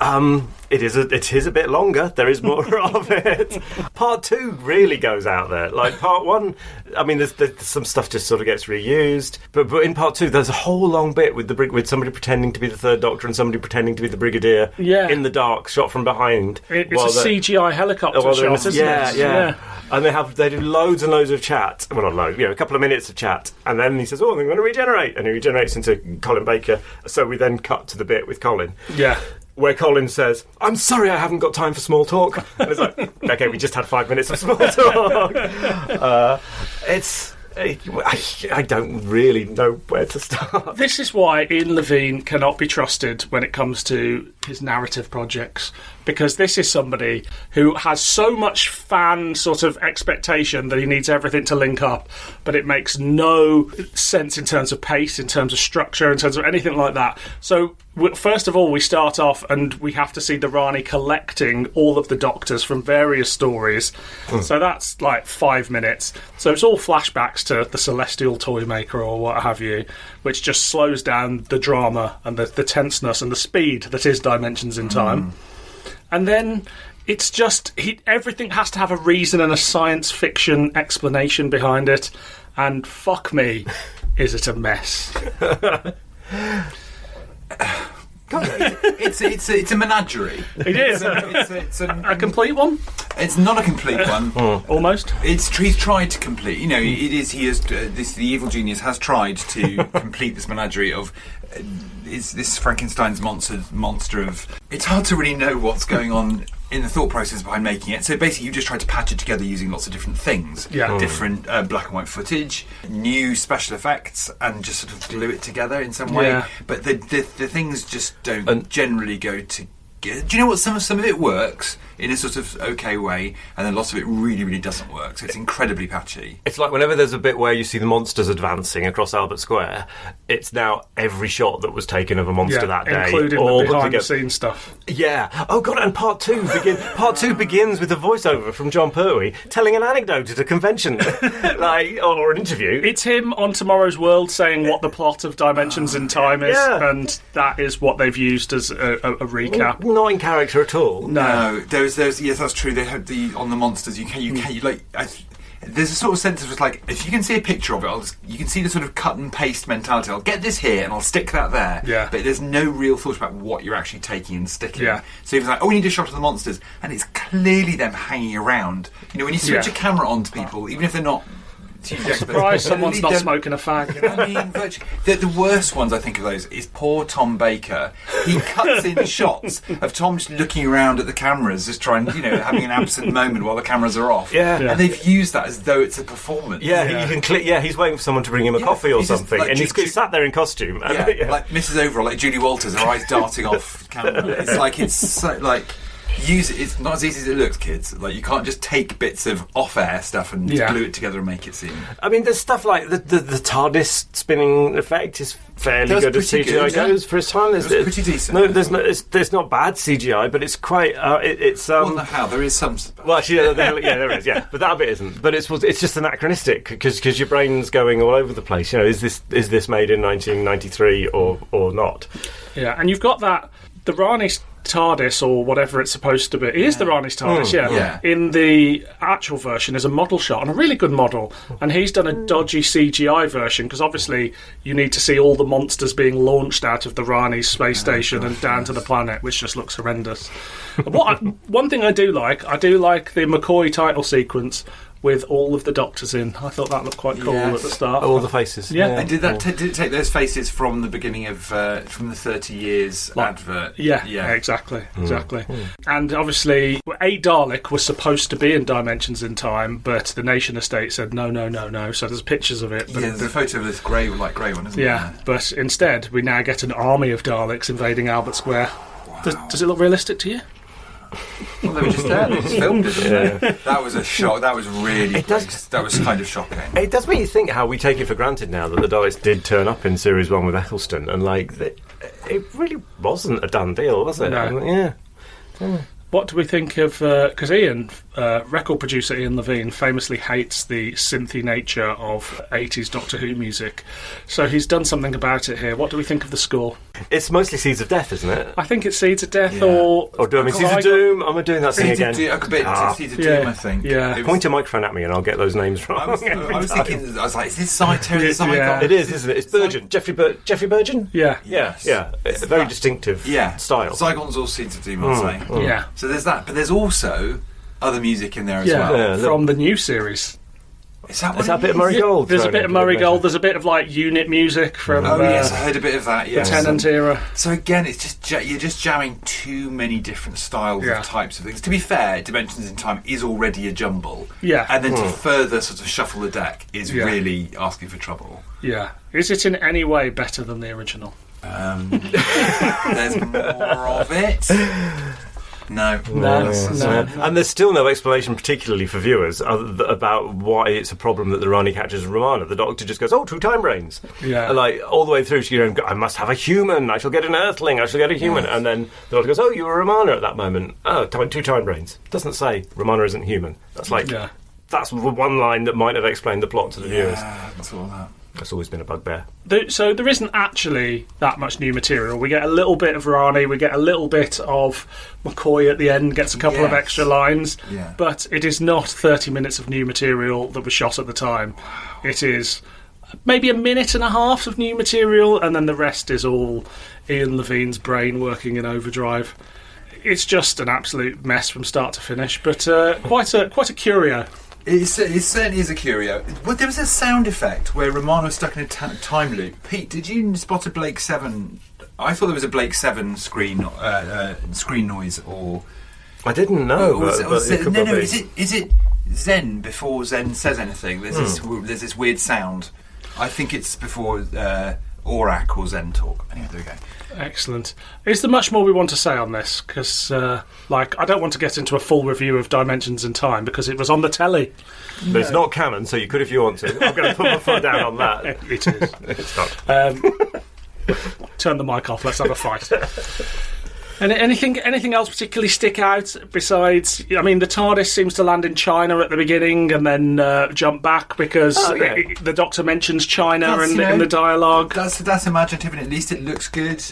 It is a bit longer. There is more of it. Part 2 really goes out there. Like part 1, I mean, there's some stuff just sort of gets reused, but in part 2, there's a whole long bit with somebody pretending to be the Third Doctor and somebody pretending to be the Brigadier in the dark, shot from behind. It's a CGI helicopter shot, isn't it? Yeah. And they do loads and loads of chat. Well, not loads, a couple of minutes of chat, and then he says, "Oh, I'm going to regenerate," and he regenerates into Colin Baker. So we then cut to the bit with Colin. Yeah. Where Colin says, "I'm sorry, I haven't got time for small talk." And it's like, okay, we just had 5 minutes of small talk. I don't really know where to start. This is why Ian Levine cannot be trusted when it comes to his narrative projects, because this is somebody who has so much fan sort of expectation that he needs everything to link up, but it makes no sense in terms of pace, in terms of structure, in terms of anything like that. So first of all, we start off and we have to see the Rani collecting all of the Doctors from various stories. So that's like 5 minutes. So it's all flashbacks to the Celestial Toymaker or what have you, which just slows down the drama and the tenseness and the speed that is Dimensions in Time. And then it's just everything has to have a reason and a science fiction explanation behind it. And fuck me, is it a mess? It's a menagerie. It is. It's a complete one? It's not a complete one. Almost. He's tried to complete. The evil genius has tried to complete this menagerie of. Is this Frankenstein's monster of... It's hard to really know what's going on in the thought process behind making it. So basically you just tried to patch it together using lots of different things. Yeah. Different black and white footage, new special effects, and just sort of glue it together in some way. Yeah. But the things just don't generally go together. Do you know what? Some of it works in a sort of okay way, and then lots of it really, really doesn't work. So it's incredibly patchy. It's like whenever there's a bit where you see the monsters advancing across Albert Square, it's now every shot that was taken of a monster that day, including all the put behind-the-scenes stuff. Yeah. Oh god. And part 2 begins with a voiceover from John Pertwee telling an anecdote at a convention, or an interview. It's him on Tomorrow's World saying what the plot of Dimensions in Time is, and that is what they've used as a recap. Not in character at all. No, there's yes, that's true. They have on the monsters. There's a sort of sense of like, if you can see a picture of it, you can see the sort of cut and paste mentality. I'll get this here and I'll stick that there. Yeah. But there's no real thought about what you're actually taking and sticking. Yeah. So it's like, we need a shot of the monsters, and it's clearly them hanging around. When you switch a camera on to people, even if they're not. Surprised someone's not smoking a fag. I mean, the worst ones I think of those is poor Tom Baker. He cuts in shots of Tom just looking around at the cameras, just trying, having an absent moment while the cameras are off. Yeah. And they've used that as though it's a performance. Yeah, you can click. Yeah, he's waiting for someone to bring him a coffee or something, just, and he's sat there in costume. Like Mrs. Overall, like Julie Walters, her eyes darting off camera. It's like use it. It's not as easy as it looks, kids. Like, you can't just take bits of off-air stuff and glue it together and make it seem. I mean, there's stuff like the TARDIS spinning effect is fairly good as CGI goes for its time. It's pretty decent. No, there's not bad CGI, but it's quite. There is some. Well, actually, there is. Yeah, but that bit isn't. But it's just anachronistic because your brain's going all over the place. Is this made in 1993 or not? Yeah, and you've got the Rani TARDIS or whatever it's supposed to be. It is the Rani's TARDIS, yeah. In the actual version is a model shot, and a really good model. And he's done a dodgy CGI version because obviously you need to see all the monsters being launched out of the Rani space station and down to the planet, which just looks horrendous. One thing I do like the McCoy title sequence with all of the Doctors in. I thought that looked quite cool at the start. All the faces. Yeah. And did it take those faces from the beginning of from the 30 years advert? Yeah, exactly. And obviously, a Dalek was supposed to be in Dimensions in Time, but the Nation Estate said no. So there's pictures of it. But there's a photo of this grey one, isn't there? Yeah, but instead we now get an army of Daleks invading Albert Square. Wow. Does it look realistic to you? Well, they were just there. They just filmed it. Yeah. That was a shock. That was really. That was kind of shocking. It does make you think how we take it for granted now that the Daleks did turn up in Series 1 with Eccleston, and it really wasn't a done deal, was it? No. Yeah. What do we think of... Because Ian, record producer Ian Levine, famously hates the synthy nature of 80s Doctor Who music. So he's done something about it here. What do we think of the score? It's mostly Seeds of Death, isn't it? I think it's Seeds of Death Yeah. or... Or do I mean Seeds of Doom? Am I doing that thing again? Seeds of Doom, I think. Yeah. Point a microphone at me and I'll get those names wrong. I was thinking, I was like, is this Saito? Is this Yeah. It is, isn't it? It's Burgeon. Jeffrey Burgeon? Yeah. Yes. Yeah. It's a very distinctive style. Zygon's all Seeds of Doom, I'd say. Yeah. So there's that, but there's also other music in there as Yeah, well. Yeah, from the new series. Is that Is that a bit of Murray Gold? There's a thrown bit of into the Murray Gold. measure? There's a bit of like unit music from Oh yes, I heard a bit of that. the Yes. Tennant era. So again, it's just you're just jamming too many different styles Yeah. of types of things. To be fair, Dimensions in Time is already a jumble. Yeah. And then to further sort of shuffle the deck is Yeah. really asking for trouble. Yeah. Is it in any way better than the original? There's more of it. No. No. And there's still no explanation, particularly for viewers, about why it's a problem that the Rani catches Romana. The Doctor just goes, 2 time brains. Yeah. And, like, all the way through, she goes, I must have a human. I shall get an Earthling. I shall get a human. And then the Doctor goes, you were Romana at that moment. 2 time brains. Doesn't say Romana isn't human. That's like, that's one line that might have explained the plot to the viewers. Yeah, that's all that. That's always been a bugbear. So there isn't actually that much new material. We get a little bit of Rani, we get a little bit of McCoy at the end, gets a couple of Yes. extra lines, Yeah. but it is not 30 minutes of new material that was shot at the time. It is maybe a minute and a half of new material, and then the rest is all Ian Levine's brain working in overdrive. It's just an absolute mess from start to finish, but quite a curio. It certainly is a curio. Well, there was a sound effect where Romana was stuck in a time loop. Pete, did you spot a Blake 7? I thought there was a Blake 7 screen noise, or I didn't know. or was it- but it could no, probably- is it Zen before Zen says anything? There's this weird sound. I think it's before Aurak or Zen talk. Anyway, there we go. Excellent. Is there much more we want to say on this? Because, I don't want to get into a full review of Dimensions in Time because it was on the telly. But it's not canon, so you could if you want to. I'm going to put my foot down on that. It is. It's not. Turn the mic off. Let's have a fight. And anything else particularly stick out besides? I mean, the TARDIS seems to land in China at the beginning and then jump back because the Doctor mentions China in the dialogue. That's imaginative, and at least it looks good.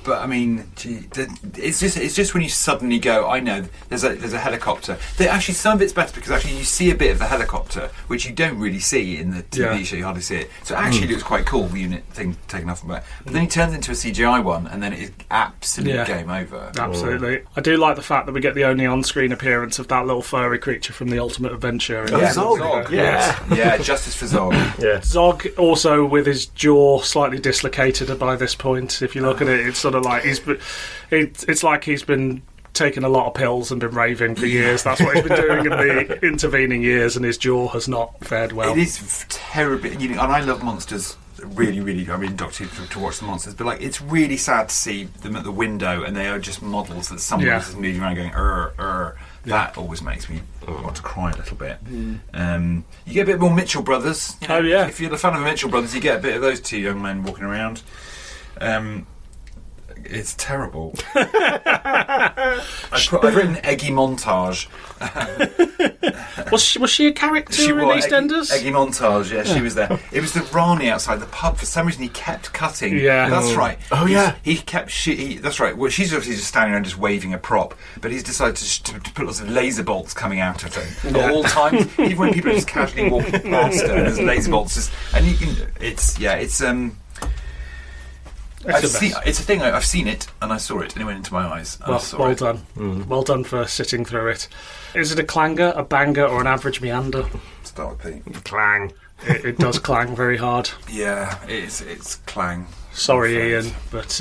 But I mean, it's just when you suddenly go, I know there's a helicopter. Actually, some of it's better because actually you see a bit of the helicopter, which you don't really see in the TV show. You hardly see it. So it actually looks quite cool. The unit thing taken off from it, but then he turns into a CGI one, and then it is absolute game over. Absolutely. I do like the fact that we get the only on-screen appearance of that little furry creature from The Ultimate Adventure. Zog. Yeah, justice for Zog. Yeah. Zog also with his jaw slightly dislocated by this point. If you look at it, it's sort of like it's like he's been taking a lot of pills and been raving for years. That's what he's been doing in the intervening years, and his jaw has not fared well. It is terribly, and I love monsters. Really, really, I mean, Doctor Who to watch the monsters, but like it's really sad to see them at the window, and they are just models that someone else is moving around going That always makes me want to cry a little bit. You get a bit more Mitchell Brothers. You know, if you're a fan of the Mitchell Brothers, you get a bit of those two young men walking around. It's terrible. I've written Eggy Montage. Was she a character in EastEnders? Eggy Montage, yeah, she was there. It was the Rani outside the pub. For some reason, he kept cutting. Yeah. That's right. Oh, yeah. He kept... that's right. Well, she's obviously just standing around just waving a prop, but he's decided to put lots of laser bolts coming out of him at all times, even when people are just casually walking past her, and there's laser bolts just... And you can... It's a thing. I've seen it, and I saw it, and it went into my eyes. Well done. Well done for sitting through it. Is it a clanger, a banger, or an average meander? Start with Pete. Clang. It does clang very hard. Yeah, it's clang. Sorry, Ian, but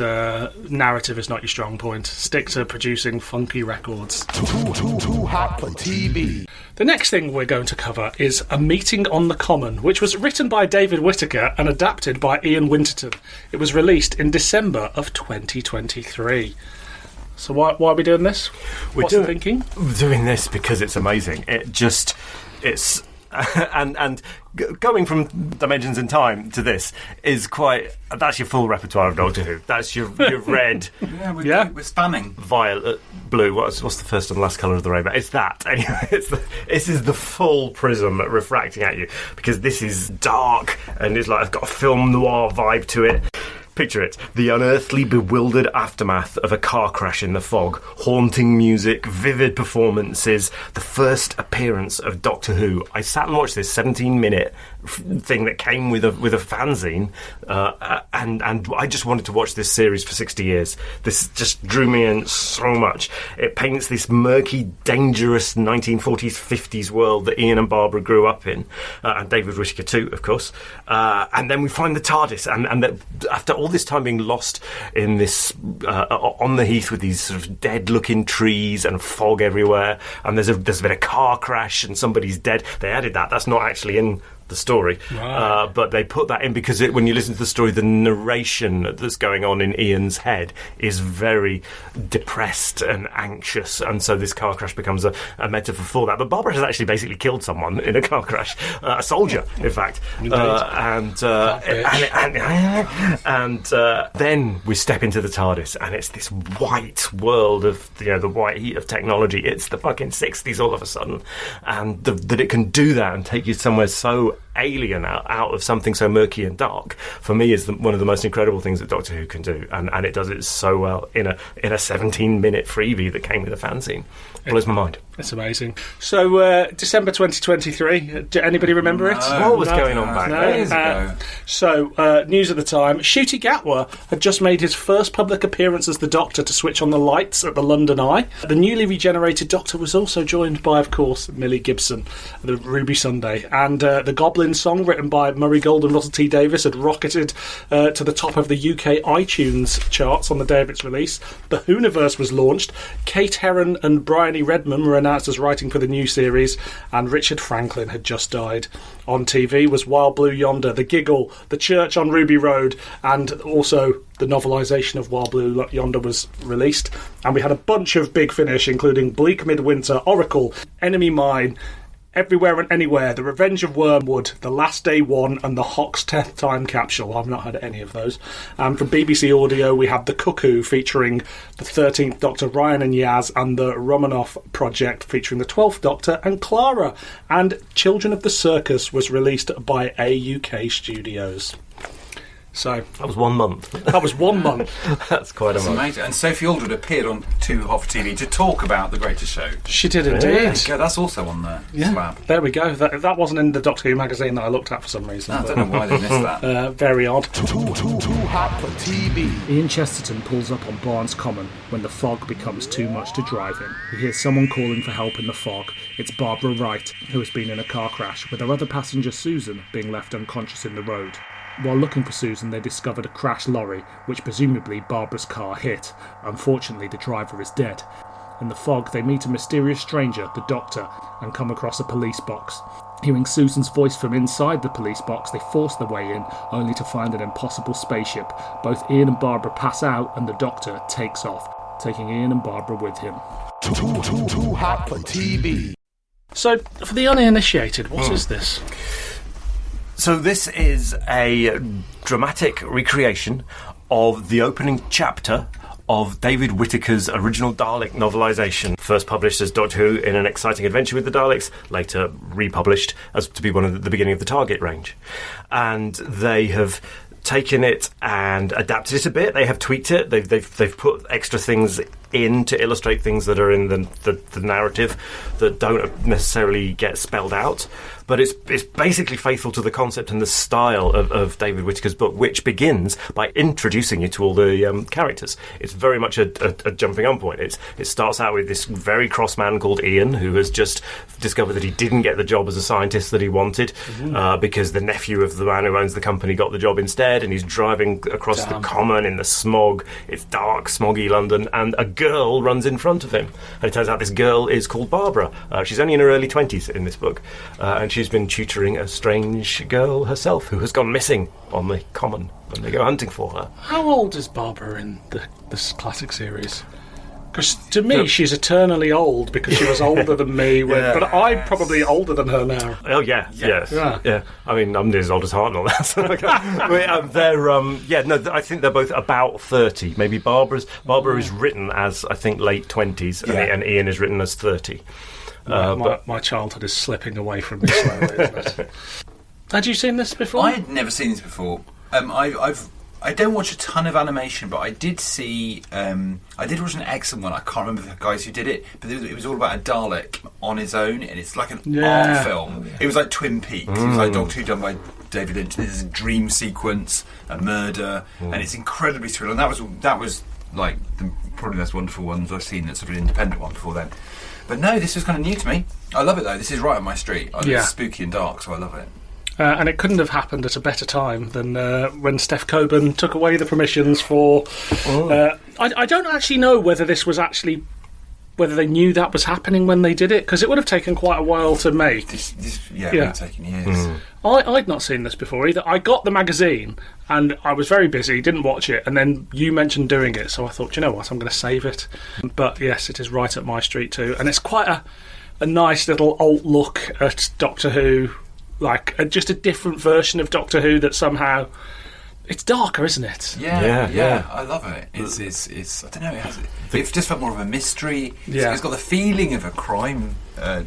narrative is not your strong point. Stick to producing funky records. Too hot for TV. The next thing we're going to cover is A Meeting on the Common, which was written by David Whittaker and adapted by Ian Winterton. It was released in December of 2023. So why are we doing this? What's the thinking? We're doing this because it's amazing. It's and going from Dimensions in Time to this is that's your full repertoire of Doctor Who. That's your red, we're stunning. violet, blue. What's the first and last colour of the rainbow? It's that. Anyway, this is the full prism refracting at you, because this is dark and it's got a film noir vibe to it. Picture it, the unearthly, bewildered aftermath of a car crash in the fog, haunting music, vivid performances, the first appearance of Doctor Who. I sat and watched this 17-minute thing that came with a fanzine, and I just wanted to watch this series for 60 years. This just drew me in so much. It paints this murky, dangerous 1940s, 50s world that Ian and Barbara grew up in, and David Whittaker too, of course. And then we find the TARDIS, and that after all this time being lost in this on the heath with these sort of dead-looking trees and fog everywhere, and there's been a car crash and somebody's dead. They added that. That's not actually in the story, right. But they put that in because when you listen to the story, the narration that's going on in Ian's head is very depressed and anxious, and so this car crash becomes a metaphor for that. But Barbara has actually basically killed someone in a car crash, a soldier, in fact, and then we step into the TARDIS, and it's this white world of the white heat of technology. It's the fucking 60s all of a sudden, and that it can do that and take you somewhere so alien out of something so murky and dark, for me, is one of the most incredible things that Doctor Who can do, and it does it so well in a 17-minute freebie that came with a fanzine. It blows my mind. It's amazing. So, December 2023, do anybody remember it? What was going on back then? So, news at the time, Ncuti Gatwa had just made his first public appearance as the Doctor to switch on the lights at the London Eye. The newly regenerated Doctor was also joined by, of course, Millie Gibson, the Ruby Sunday, and the Goblin song, written by Murray Gold and Russell T Davies, had rocketed to the top of the UK iTunes charts on the day of its release. The Whoniverse was launched. Kate Herron and Bryony Redman were announced as writing for the new series, and Richard Franklin had just died. On TV was Wild Blue Yonder, The Giggle, The Church on Ruby Road, and also the novelisation of Wild Blue Yonder was released. And we had a bunch of Big Finish, including Bleak Midwinter, Oracle, Enemy Mine, Everywhere and Anywhere, The Revenge of Wormwood, The Last Day One, and The Hox 10th Time Capsule. I've not had any of those. From BBC Audio, we have The Cuckoo, featuring the 13th Doctor, Ryan and Yaz, and the Romanoff Project, featuring the 12th Doctor and Clara. And Children of the Circus was released by AUK Studios. So that was 1 month. That was 1 month. That's quite a month. Amazing. And Sophie Aldred appeared on Too Hot for TV to talk about The Greatest Show. She did indeed. Yeah, that's also on the slab. There we go. That wasn't in the Doctor Who magazine that I looked at for some reason. No, I don't know why they missed that. Very odd. Too hot for TV. Ian Chesterton pulls up on Barnes Common when the fog becomes too much to drive in. He hears someone calling for help in the fog. It's Barbara Wright, who has been in a car crash, with her other passenger Susan being left unconscious in the road. While looking for Susan, they discovered a crashed lorry, which presumably Barbara's car hit. Unfortunately, the driver is dead. In the fog, they meet a mysterious stranger, the Doctor, and come across a police box. Hearing Susan's voice from inside the police box, they force their way in, only to find an impossible spaceship. Both Ian and Barbara pass out, and the Doctor takes off, taking Ian and Barbara with him. Too hot for TV. So, for the uninitiated, what is this? So this is a dramatic recreation of the opening chapter of David Whittaker's original Dalek novelisation, first published as Doctor Who in an Exciting Adventure with the Daleks, later republished as to be one of the beginning of the Target range. And they have taken it and adapted it a bit. They have tweaked it. They've put extra things in to illustrate things that are in the narrative that don't necessarily get spelled out. But it's basically faithful to the concept and the style of David Whittaker's book, which begins by introducing you to all the characters. It's very much a jumping on point. It starts out with this very cross man called Ian, who has just discovered that he didn't get the job as a scientist that he wanted, because the nephew of the man who owns the company got the job instead, and he's driving across the common in the smog. It's dark, smoggy London, and a girl runs in front of him. And it turns out this girl is called Barbara. She's only in her early 20s in this book, and she's been tutoring a strange girl herself who has gone missing on the common, and they go hunting for her. How old is Barbara in this classic series? Because to me, she's eternally old because she was older than me, but I'm probably older than her now. Oh yeah. I mean, I'm near as old as Hartnell now. So I think they're both about 30. Maybe Barbara is written as I think late 20s, and Ian is written as 30. My childhood is slipping away from me slowly, isn't it? Had you seen this before? I had never seen this before. I don't watch a ton of animation, but I did see. I did watch an excellent one. I can't remember the guys who did it, but it was all about a Dalek on his own, and it's like an art film. It was like Twin Peaks. It was like Doctor Who done by David Lynch. There's a dream sequence, a murder, and it's incredibly thrilling. That was like probably the most wonderful ones I've seen. That's sort of an independent one before then. But no, this was kind of new to me. I love it though. This is right up my street. It's spooky and dark, so I love it. And it couldn't have happened at a better time than when Steph Coburn took away the permissions for... I don't actually know whether this was actually... whether they knew that was happening when they did it, because it would have taken quite a while to make. It would have taken years. I'd not seen this before either. I got the magazine, and I was very busy, didn't watch it, and then you mentioned doing it, so I thought, you know what, I'm going to save it. But yes, it is right up my street too, and it's quite a nice little alt look at Doctor Who, like just a different version of Doctor Who that somehow it's darker, isn't it? Yeah. I love it. It's I don't know. It just felt more of a mystery. It's got the feeling of a crime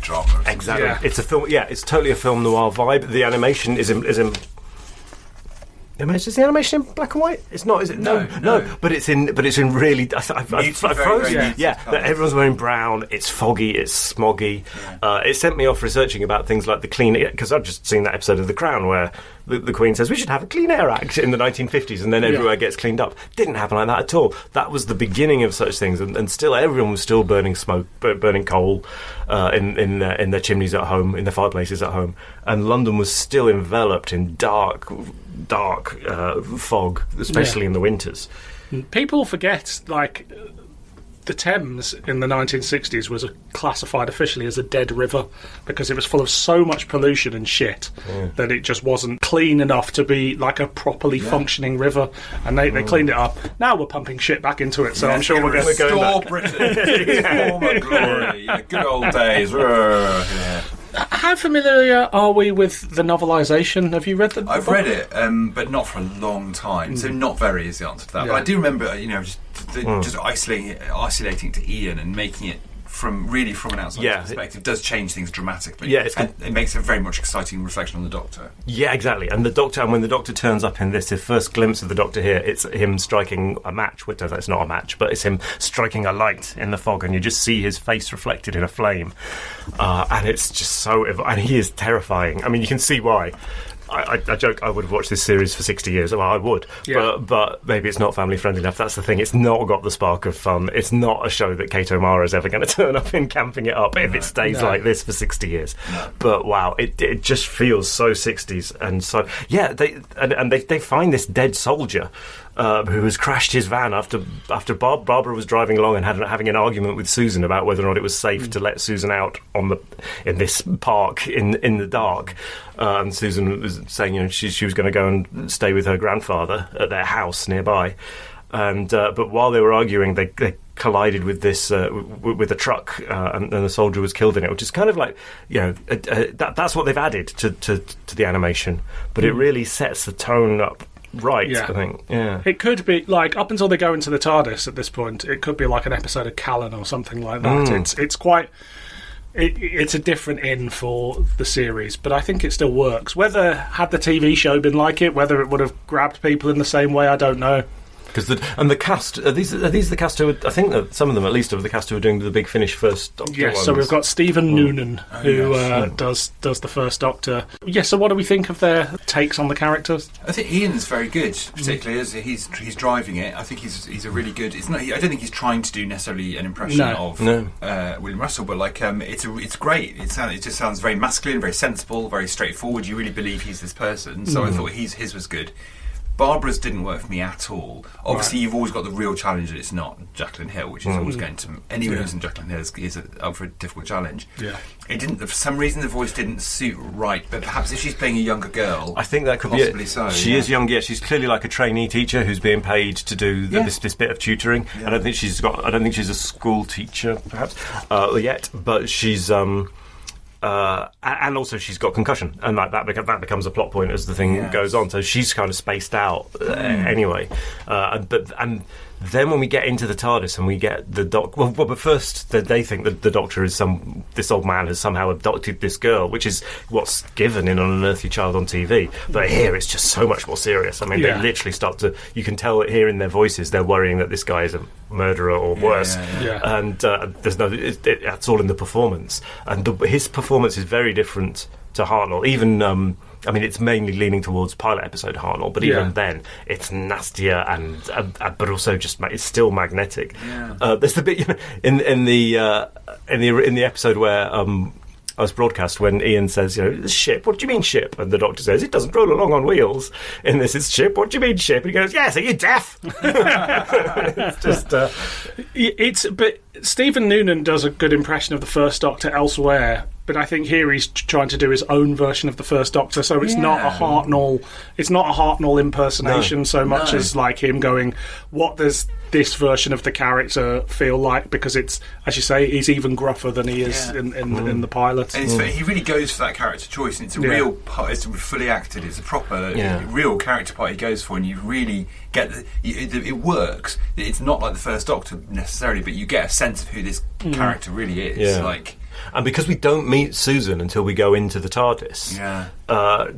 drama. Exactly. Yeah. It's a film. Yeah, it's totally a film noir vibe. The animation is in. Is the animation in black and white? It's not, is it? No. But it's in really. I froze. Everyone's wearing brown. It's foggy. It's smoggy. Yeah. It sent me off researching about things like the Clean Air, because I've just seen that episode of The Crown where the Queen says we should have a Clean Air Act in the 1950s, and then everywhere gets cleaned up. Didn't happen like that at all. That was the beginning of such things, and still everyone was still burning smoke, burning coal in their chimneys at home, in their fireplaces at home, and London was still enveloped in dark fog, especially in the winters. People forget, like, the Thames in the 1960s was classified officially as a dead river because it was full of so much pollution and shit that it just wasn't clean enough to be like a properly functioning river, and they cleaned it up. Now we're pumping shit back into it, so I'm sure we're going to go back. Britain to its former glory. Good old days. How familiar are we with the novelisation? Have you read the book? I've read it, but not for a long time, so not very is the answer to that. But I do remember, just isolating it to Ian and making it from an outside perspective does change things dramatically. Yeah, it makes a very much exciting reflection on the Doctor. Yeah, exactly. And when the Doctor turns up in this, the first glimpse of the Doctor here, it's him striking a match. Which it's not a match, but it's him striking a light in the fog, and you just see his face reflected in a flame, and it's just and he is terrifying. I mean, you can see why. I joke I would have watched this series for 60 years. Well, I would, but maybe it's not family friendly enough. That's the thing. It's not got the spark of fun. It's not a show that Kate O'Mara is ever going to turn up in camping it up if it stays like this for 60 years. No. But wow, it just feels so 60s, and so they find this dead soldier who has crashed his van after Barbara was driving along and having an argument with Susan about whether or not it was safe to let Susan out in this park in the dark. And Susan was saying, she was going to go and stay with her grandfather at their house nearby. And but while they were arguing, they collided with this with a truck, and the soldier was killed in it, which is kind of like, that's what they've added to the animation, but it really sets the tone up. Right, I think. Yeah, it could be like up until they go into the TARDIS. At this point, it could be like an episode of Callan or something like that. It's quite. It's a different in for the series, but I think it still works. Whether had the TV show been like it, whether it would have grabbed people in the same way, I don't know. Because the cast are these the cast who I think that some of them at least are the cast who are doing the Big Finish first Doctor. Yes, ones. So we've got Stephen Noonan who does the first Doctor. So what do we think of their takes on the characters? I think Ian's very good, particularly as he's driving it. I think he's a really good. I don't think he's trying to do necessarily an impression of William Russell, but like it's great. It just sounds very masculine, very sensible, very straightforward. You really believe he's this person. So I thought his was good. Barbara's didn't work for me at all. Obviously, you've always got the real challenge that it's not Jacqueline Hill, which is always going to... Anyone who's in Jacqueline Hill is up for a difficult challenge. Yeah. It didn't... For some reason, the voice didn't suit right, but perhaps if she's playing a younger girl... I think that could possibly be it. So. She is young, yeah. She's clearly like a trainee teacher who's being paid to do this bit of tutoring. Yeah. I don't think she's a school teacher, perhaps, yet, but she's... and also she's got concussion, and like that becomes a plot point as the thing goes on. So she's kind of spaced out anyway. And then when we get into the TARDIS and we get the but first they think that the Doctor is this old man has somehow adopted this girl, which is what's given in On an Unearthly Child on TV. But here it's just so much more serious. I mean, they literally start to. You can tell it here in their voices. They're worrying that this guy is a murderer or worse. And there's no. That's all in the performance, and his performance is very different to Hartnell. Even I mean, it's mainly leaning towards pilot episode Hartnell, but even then, it's nastier and but also just it's still magnetic. There's the bit in the episode where I was broadcast when Ian says, "This ship. What do you mean ship?" And the Doctor says, "It doesn't roll along on wheels." In this, it's ship. What do you mean ship? And he goes, "Yes. Are you deaf?" It's just. But Stephen Noonan does a good impression of the First Doctor elsewhere. But I think here he's trying to do his own version of the First Doctor, so it's not a Hartnell. It's not a Hartnell impersonation so much as like him going, "What does this version of the character feel like?" Because it's, as you say, he's even gruffer than he is in the pilot. And he really goes for that character choice, and it's a real part. It's fully acted. It's a proper, real character part he goes for, and you really get it works. It's not like the First Doctor necessarily, but you get a sense of who this character really is. Like. And because we don't meet Susan until we go into the TARDIS,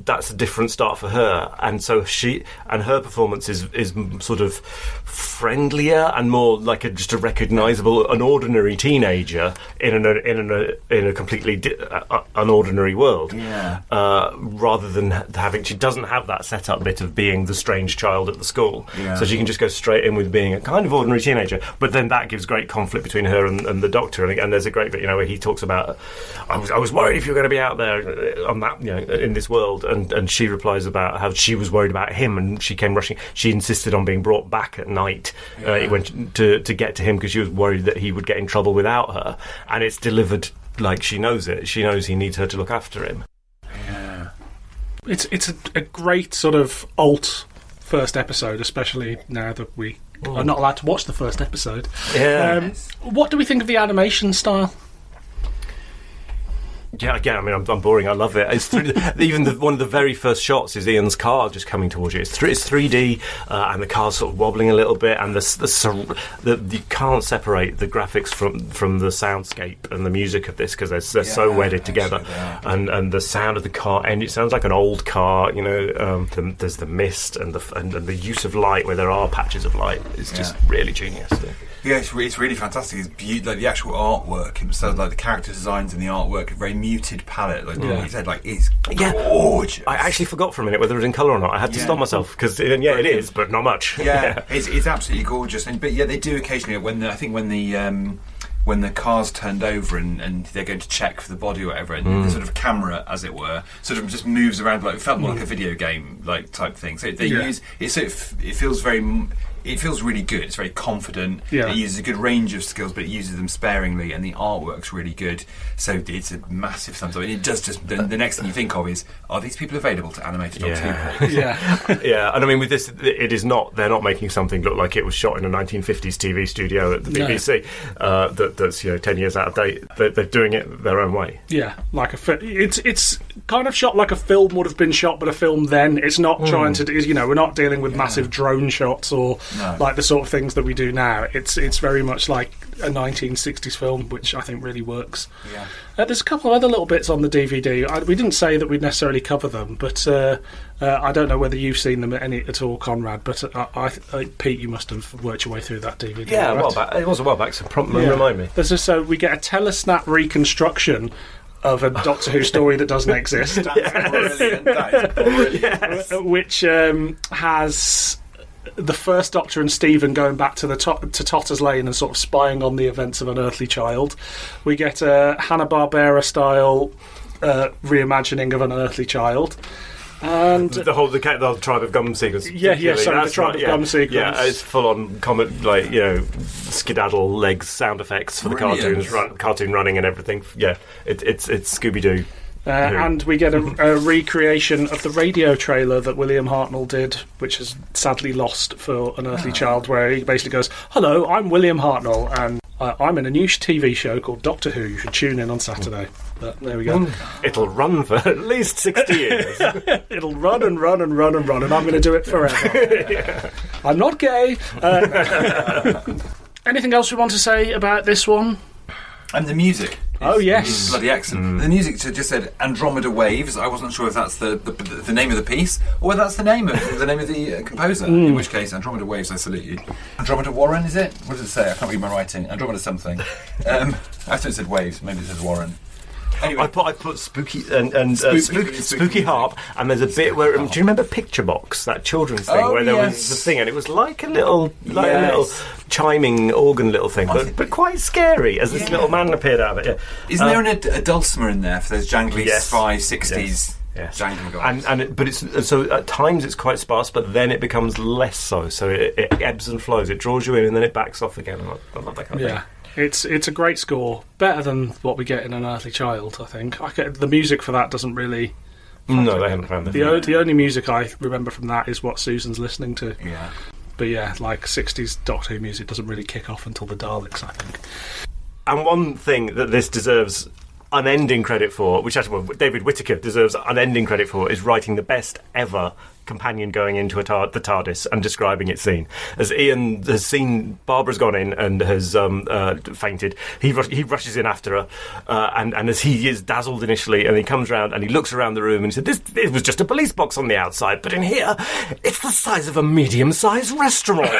that's a different start for her. And so her performance is sort of friendlier and more like just a recognisable, an ordinary teenager in a completely unordinary world. Rather than having, she doesn't have that set-up bit of being the strange child at the school, so she can just go straight in with being a kind of ordinary teenager. But then that gives great conflict between her and the Doctor. And there's a great bit, where he talks about, I was worried if you were going to be out there on that, in this world, and she replies about how she was worried about him, and she came rushing. She insisted on being brought back at night to get to him because she was worried that he would get in trouble without her. And it's delivered like she knows it. She knows he needs her to look after him. It's a great sort of alt first episode, especially now that we are not allowed to watch the first episode. What do we think of the animation style? Yeah, again, I mean, I'm boring. I love it. It's even one of the very first shots is Ian's car just coming towards you. It's 3D, and the car's sort of wobbling a little bit, and you can't separate the graphics from the soundscape and the music of this because they're so wedded together. And the sound of the car, and it sounds like an old car. There's the mist and the use of light where there are patches of light. It's just really genius. Yeah, it's really fantastic. It's beautiful. Like the actual artwork himself, like the character designs and the artwork, a very muted palette. Like you said, like it's gorgeous. I actually forgot for a minute whether it was in colour or not. I had to stop myself because it is, but not much. It's absolutely gorgeous. But they do occasionally when the car's turned over and they're going to check for the body or whatever, and the sort of camera, as it were, sort of just moves around like it felt more like a video game like type thing. So they use it. So it feels very. It feels really good. It's very confident. It uses a good range of skills, but it uses them sparingly, and the artwork's really good. So it's a massive thumbs up. And it does just the next thing you think of is, are these people available to animate a Doctor Who? And I mean, with this, it is not. They're not making something look like it was shot in a 1950s TV studio at the BBC. That's 10 years out of date. They're doing it their own way. Yeah, like it's kind of shot like a film would have been shot, but a film then. It's not trying to. We're not dealing with massive drone shots or. No. Like the sort of things that we do now. It's very much like a 1960s film, which I think really works. There's a couple of other little bits on the DVD. We didn't say that we'd necessarily cover them, but I don't know whether you've seen them at all, Conrad, but Pete, you must have worked your way through that DVD. Yeah, right? It was a while back, so remind me. So we get a telesnap reconstruction of a Doctor Who story that doesn't exist. That's brilliant. That is brilliant. Which has the First Doctor and Stephen going back to Totter's Lane and sort of spying on the events of Unearthly Child. We get a Hanna-Barbera style reimagining of Unearthly Child. And the whole Tribe of Gum sequence. Yeah, sorry, the Tribe of Gum sequence. Yeah, it's full on skedaddle legs sound effects for the cartoon running and everything. Yeah, it's Scooby Doo. And we get a recreation of the radio trailer that William Hartnell did, which is sadly lost for An Earthly Child, where he basically goes, "Hello, I'm William Hartnell, and I'm in a new TV show called Doctor Who. You should tune in on Saturday." But there we go. It'll run for at least 60 years. It'll run and run and run and run, and I'm going to do it forever. Yeah. I'm not gay. Anything else we want to say about this one? And the music. Oh, yes. Bloody excellent. The music just said Andromeda Waves. I wasn't sure if that's the name of the piece or whether that's the name of the composer. In which case, Andromeda Waves, I salute you. Andromeda Warren, is it? What does it say? I can't read my writing. Andromeda something. I thought it said Waves. Maybe it says Warren. Anyway. I put spooky and spooky harp, and there's a bit where do you remember Picture Box, that children's thing where there was the thing, and it was like a little chiming organ little thing, but quite scary as this little man appeared out of it. Yeah. Isn't there a dulcimer in there for those jangly 60s? Yes. Jangling guys. But it's so at times it's quite sparse, but then it becomes less so. So it ebbs and flows. It draws you in, and then it backs off again. I love that kind of thing. It's a great score, better than what we get in An Earthly Child, I think. The music for that doesn't really... No, they haven't found it. The only music I remember from that is what Susan's listening to. Yeah. But yeah, like 60s Doctor Who music doesn't really kick off until the Daleks, I think. And one thing that this deserves unending credit for, which actually David Whittaker deserves unending credit for, is writing the best ever companion going into the TARDIS and describing its scene. As Ian has seen Barbara's gone in and has fainted, he rushes in after her, and as he is dazzled initially, and he comes round and he looks around the room and he said, it was just a police box on the outside, but in here it's the size of a medium-sized restaurant.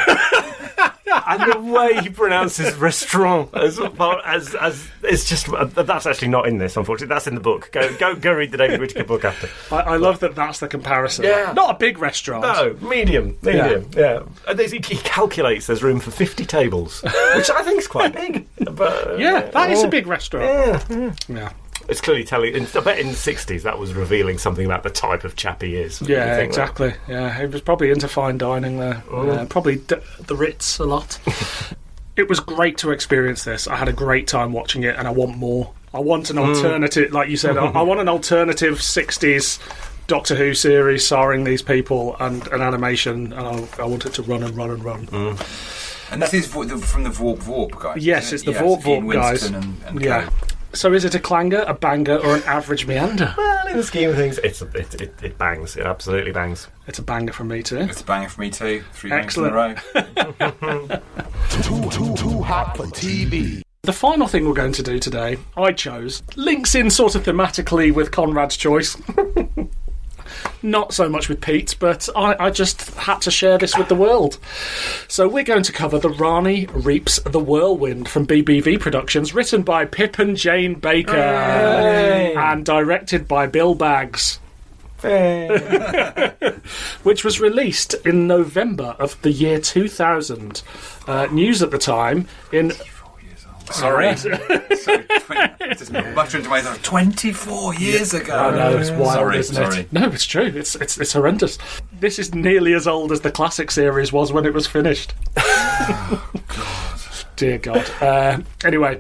And the way he pronounces restaurant as it's just that's actually not in this, unfortunately. That's in the book. Go read the David Whittaker book after. I love that's the comparison. Yeah. Not a big restaurant. No, medium. Yeah. And he calculates there's room for 50 tables, which I think is quite big. But that is a big restaurant. Yeah. It's clearly telling. I bet in the 60s that was revealing something about the type of chap he is. Yeah, exactly. Yeah, he was probably into fine dining there. Probably the Ritz a lot. It was great to experience this. I had a great time watching it, and I want more. I want an alternative, like you said. I want an alternative 60s Doctor Who series starring these people and an animation, and I want it to run and run and run. And this is from the Vworp Vworp guys. Yes, it's the Vworp Vworp guys. And So is it a clanger, a banger, or an average meander? Well, in the scheme of things, it bangs. It absolutely bangs. It's a banger from me too. It's a banger for me too. 3 Excellent. bangs in a row. Too hot for TV. The final thing we're going to do today, I chose, links in sort of thematically with Conrad's choice. Not so much with Pete, but I just had to share this with the world. So we're going to cover the Rani Reaps the Whirlwind from BBV Productions, written by Pip and Jane Baker and directed by Bill Baggs. Which was released in November of the year 2000. News at the time in... Sorry. Just muttering to myself, 24 years ago. I know, it's wild, isn't it? No, it's true. It's horrendous. This is nearly as old as the classic series was when it was finished. Oh, God. Dear God. Anyway,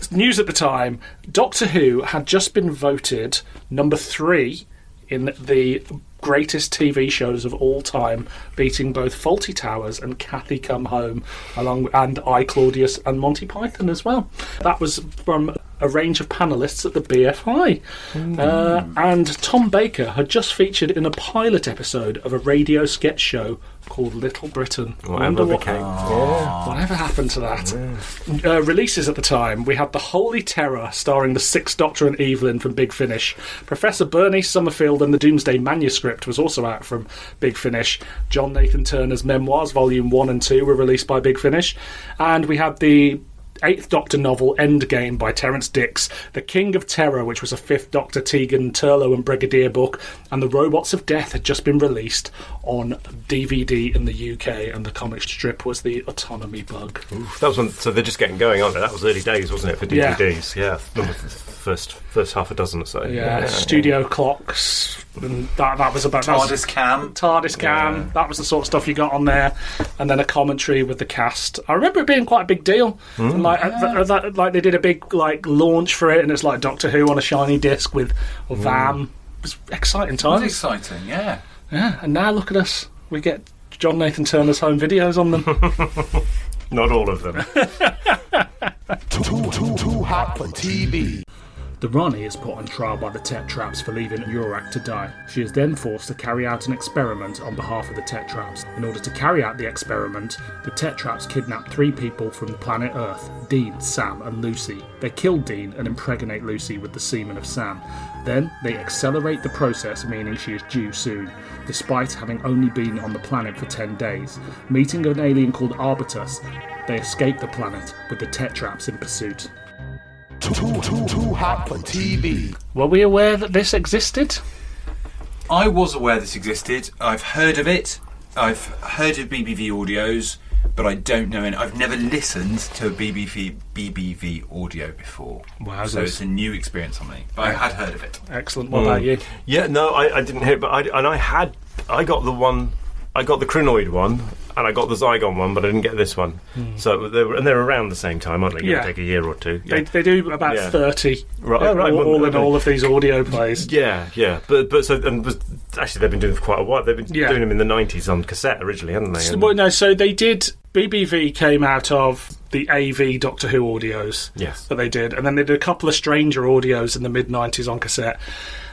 news at the time. Doctor Who had just been voted number 3 in the greatest TV shows of all time, beating both Fawlty Towers and Cathy Come Home, and I, Claudius and Monty Python as well. That was from a range of panellists at the BFI. And Tom Baker had just featured in a pilot episode of a radio sketch show called Little Britain. Whatever happened to that? Releases at the time, we had The Holy Terror, starring the Sixth Doctor and Evelyn from Big Finish. Professor Bernie Summerfield and the Doomsday Manuscript was also out from Big Finish. John Nathan Turner's Memoirs, Volume 1 and 2, were released by Big Finish. And we had the 8th Doctor novel Endgame by Terence Dicks, The King of Terror, which was a 5th Doctor Tegan Turlough and Brigadier book, and The Robots of Death had just been released on DVD in the UK, and the comic strip was The Autonomy Bug. Oof, that was one, so they're just getting going on it. That was early days, wasn't it, for DVDs? Yeah, first half a dozen or so. Yeah. Studio clocks, And that was about TARDIS Cam. Yeah. That was the sort of stuff you got on there, and then a commentary with the cast. I remember it being quite a big deal. And like they did a big like launch for it, and it's like Doctor Who on a shiny disc with VAM. It was exciting times. It was exciting, yeah. Yeah, and now look at us. We get John Nathan Turner's home videos on them. Not all of them. Too hot for TV. The Rani is put on trial by the Tetraps for leaving Urak to die. She is then forced to carry out an experiment on behalf of the Tetraps. In order to carry out the experiment, the Tetraps kidnap 3 people from the planet Earth: Dean, Sam and Lucy. They kill Dean and impregnate Lucy with the semen of Sam. Then they accelerate the process, meaning she is due soon, despite having only been on the planet for 10 days. Meeting an alien called Arbitus, they escape the planet with the Tetraps in pursuit. Too hot for TV. Were we aware that this existed? I was aware this existed. I've heard of it. I've heard of BBV audios, but I don't know any. I've never listened to a BBV audio before. Wow, so it's a new experience on me. But I had heard of it. Excellent. What about you? Yeah, no, I didn't hear it, but I got the one. I got the Crinoid one, and I got the Zygon one, but I didn't get this one. So they're around the same time, aren't they? Give or take a year or two. Yeah. They do about 30. Right, all of these audio plays. Yeah. But so actually they've been doing it for quite a while. They've been doing them in the 90s on cassette originally, haven't they? So they did. BBV came out of the AV Doctor Who audios. Yes. That they did, and then they did a couple of Stranger audios in the mid 90s on cassette.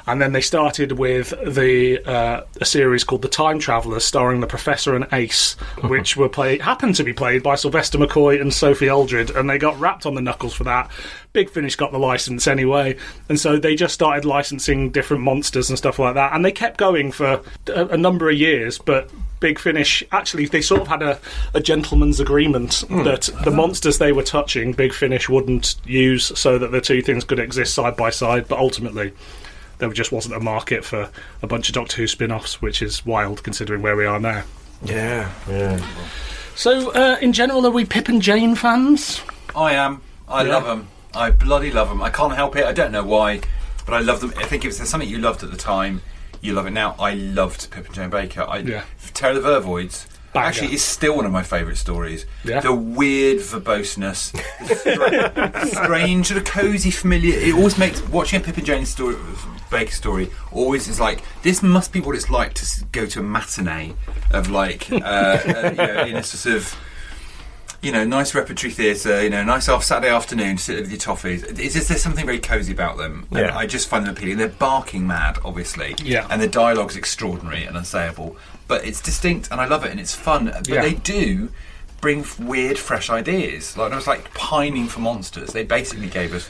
And then they started with a series called The Time Travellers, starring the Professor and Ace, which happened to be played by Sylvester McCoy and Sophie Aldred, and they got rapped on the knuckles for that. Big Finish got the licence anyway, and so they just started licensing different monsters and stuff like that, and they kept going for a number of years, but Big Finish, actually, they sort of had a gentleman's agreement that the monsters they were touching, Big Finish wouldn't use, so that the two things could exist side by side, but ultimately there just wasn't a market for a bunch of Doctor Who spin-offs, which is wild considering where we are now. Yeah. So, in general, are we Pip and Jane fans? I am. I love them. I bloody love them. I can't help it. I don't know why, but I love them. I think if there's something you loved at the time, you love it now. I loved Pip and Jane Baker. Terror of the Vervoids actually is still one of my favourite stories. Yeah. The weird verboseness, the strange, sort of cosy, familiar. It always makes watching a Pip and Jane Baker story always is like, this must be what it's like to go to a matinee of like in a sort of nice repertory theatre, nice Saturday afternoon, sit with your toffees. There's something very cosy about them. And I just find them appealing. They're barking mad, obviously. Yeah. And the dialogue's extraordinary and unsayable. But it's distinct and I love it and it's fun. But they do bring weird, fresh ideas. Like, I was like pining for monsters. They basically gave us,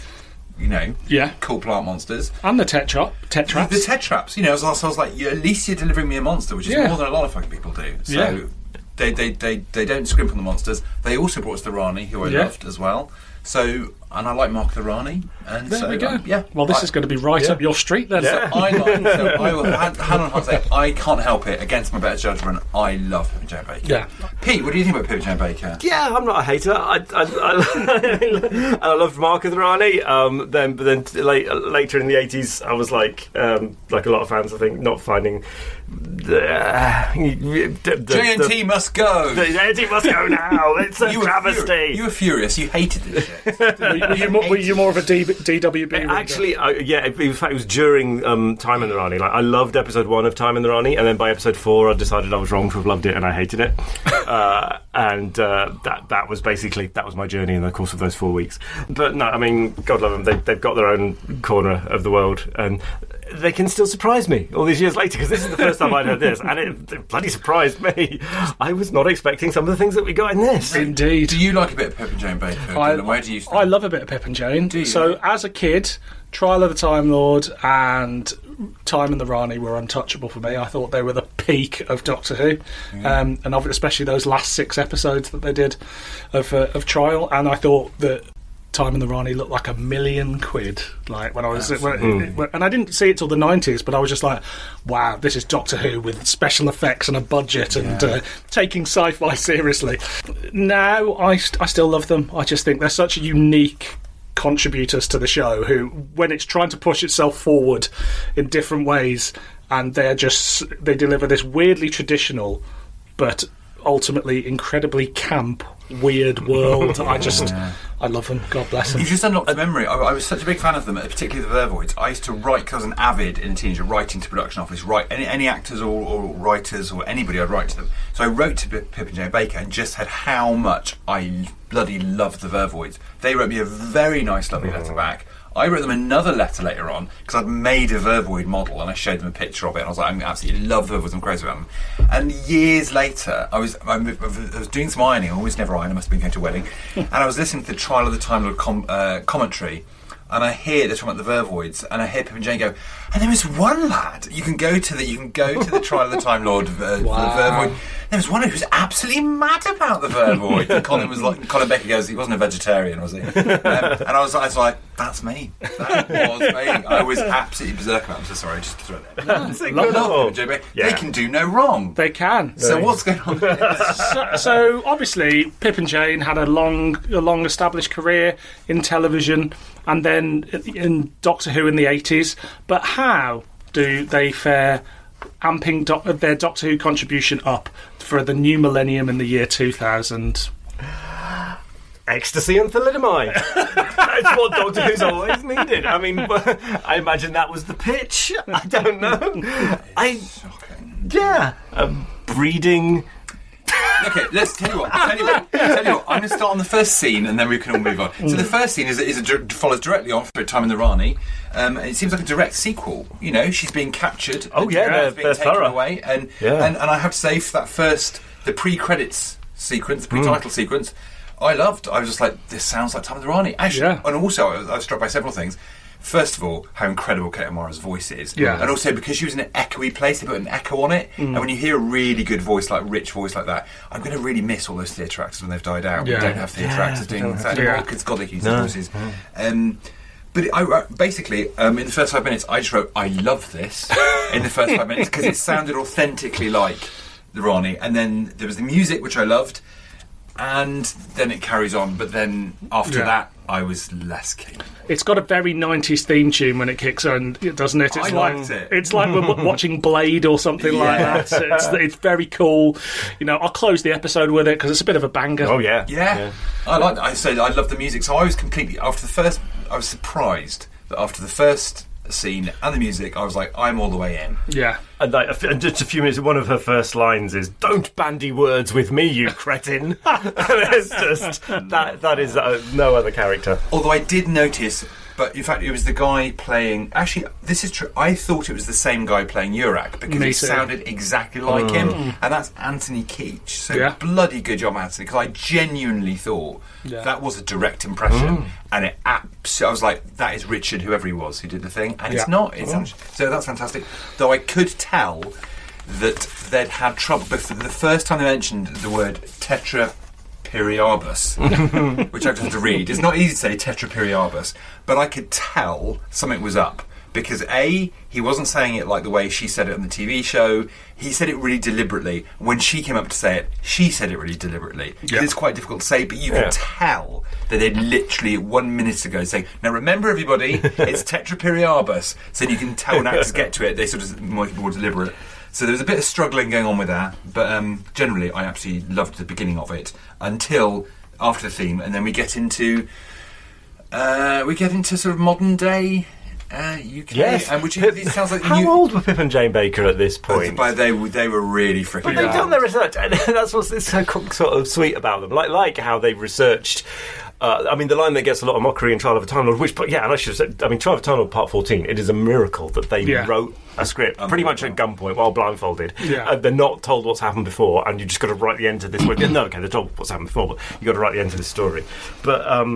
cool plant monsters. And the Tetraps. The Tetraps. I was like, at least you're delivering me a monster, which is more than a lot of fucking people do. So They don't scrimp on the monsters. They also brought us the Rani, who I loved as well. So, and I like Mark the Rani. And there we go. Well, this is going to be right up your street then. Yeah. I will hand on heart say, I can't help it. Against my better judgment, I love Pip and Jane Baker. Yeah. Pete, what do you think about Pip and Jane Baker? Yeah, I'm not a hater. I loved Mark of the Rani. But then later in the 80s, I was like a lot of fans, I think, not finding JNT must go. The JNT must go now. It's a travesty. You were furious. You hated this shit. Were you more of a DWB reader? Actually, in fact, it was during Time in the Rani. Like, I loved episode 1 of Time in the Rani, and then by episode 4, I decided I was wrong to have loved it, and I hated it. That was basically my journey in the course of those 4 weeks. But no, I mean, God love them. They've got their own corner of the world, and they can still surprise me all these years later, because this is the first time I'd heard this, and it bloody surprised me. I was not expecting some of the things that we got in this. Indeed. Do you like a bit of Pip and Jane Baker? Where do you stand? I love a bit of Pip and Jane. Do you? So, as a kid, Trial of the Time Lord and Time in the Rani were untouchable for me. I thought they were the peak of Doctor Who, and especially those last 6 episodes that they did of Trial, and I thought that Time in the Rani looked like £1 million. Like when I was, and I didn't see it till the 90s, but I was just like, "Wow, this is Doctor Who with special effects and a budget and taking sci-fi seriously." Now I still love them. I just think they're such unique contributors to the show who, when it's trying to push itself forward in different ways, and they deliver this weirdly traditional, but ultimately incredibly camp, weird world. I love them. God bless them. You've just unlocked a memory. I was such a big fan of them, particularly the Vervoids. I used to write, because I was an avid in a teenager, writing to production office, write any actors or writers or anybody, I'd write to them. So I wrote to Pip and Jane Baker and just said how much I bloody loved the Vervoids. They wrote me a very nice, lovely letter back. I wrote them another letter later on because I'd made a Vervoid model and I showed them a picture of it and I was like, I absolutely love Vervoids, I'm crazy about them. And years later, I was doing some ironing. I always never iron, I must have been going to a wedding. And I was listening to the Trial of the Time Lord commentary, and I hear they're talking about the Vervoids, and I hear Pip and Jane go, and there was one lad, you can go to the Trial of the Time Lord Vervoid. There was one who was absolutely mad about the Vervoid. And Colin Baker goes, he wasn't a vegetarian, was he? And I was like, that's me. That was me. I was absolutely berserk about it. I'm so sorry, just to throw it there. Love Pip and Jane. They can do no wrong. They can. So what's going on here? So obviously, Pip and Jane had a long established career in television, and then in Doctor Who in the 80s. But how do they fare amping their Doctor Who contribution up for the new millennium in the year 2000? Ecstasy and thalidomide. That's what Doctor Who's always needed. I mean, I imagine that was the pitch. I don't know. Breeding. Okay, let's tell you what. I'm going to start on the first scene, and then we can all move on. So the first scene follows directly on for a time in the Rani. It seems like a direct sequel. You know, she's being captured. Oh yeah, being taken away, and I have to say, for that the pre-credits sequence, the pre-title sequence, I loved. I was just like, this sounds like Time in the Rani. Actually, and also I was struck by several things. First of all, how incredible Kate O'Mara's voice is. Yeah. And also, because she was in an echoey place, they put an echo on it. And when you hear a really good voice, rich voice like that, I'm going to really miss all those theatre actors when they've died out. Yeah. We don't have theatre actors doing that anymore, because God, they can use their voices. But basically, in the first 5 minutes, I just wrote, I love this, in the first 5 minutes, because it sounded authentically like the Rani. And then there was the music, which I loved, and then it carries on. But then after that, I was less keen. It's got a very 90s theme tune when it kicks on, doesn't it? I liked it. It's like we're watching Blade or something like that. It's very cool. You know, I'll close the episode with it because it's a bit of a banger. Oh yeah. I said I love the music, so I was completely I was surprised that after the first scene and the music, I was like, I'm all the way in. Yeah. And just a few minutes, one of her first lines is, "Don't bandy words with me, you cretin." It's just that is no other character. Although I did notice, but in fact it was the guy playing, actually this is true, I thought it was the same guy playing Urak, because Me he too. sounded exactly like him, and that's Anthony Keach. So bloody good job, Anthony, because I genuinely thought that was a direct impression, and I was like, that is Richard, whoever he was, who did the thing, and it's not. So that's fantastic. Though I could tell that they'd had trouble, but the first time they mentioned the word tetraperiarbus, which I just had to read. It's not easy to say tetraperiarbus, but I could tell something was up. Because A, he wasn't saying it like the way she said it on the TV show. He said it really deliberately. When she came up to say it, she said it really deliberately. Because it's quite difficult to say, but you can tell that they'd literally 1 minute ago saying, now remember everybody, it's tetraperiarbus. So you can tell when actors get to it, they sort of more deliberate. So there was a bit of struggling going on with that. But generally, I absolutely loved the beginning of it until after the theme. And then we get into sort of modern day UK, yes, and which it sounds like how old were Pip and Jane Baker at this point? They were really freaking. But they've done their research, and that's what's so sort of sweet about them. Like how they researched. I mean, the line that gets a lot of mockery in Trial of a Time Lord, and I should have said, I mean, Trial of a Time Lord Part 14. It is a miracle that they wrote a script pretty much at gunpoint while blindfolded. They're not told what's happened before, and you just got to write the end to this. No, okay, they're told what's happened before, but you got to write the end to this story. But.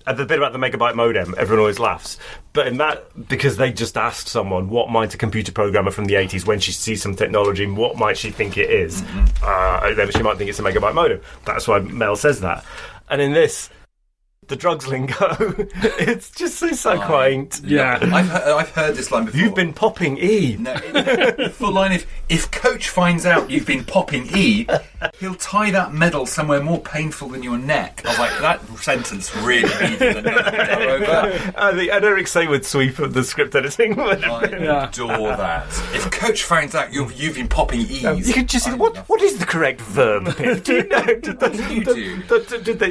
The bit about the megabyte modem, everyone always laughs. But in that, because they just asked someone, what might a computer programmer from the 80s, when she sees some technology, what might she think it is? Then she might think it's a megabyte modem. That's why Mel says that. And in this, The drugs lingo. It's just so quaint. Yeah. I've heard this line before. You've been popping E. No, the full line is, if Coach finds out you've been popping E, he'll tie that medal somewhere more painful than your neck. I was like, that sentence really needed another go over. And Eric Saywood's sweep of the script editing. I adore that. If Coach finds out you've been popping E's... You could just... What is the correct verb, Pip? Do you know?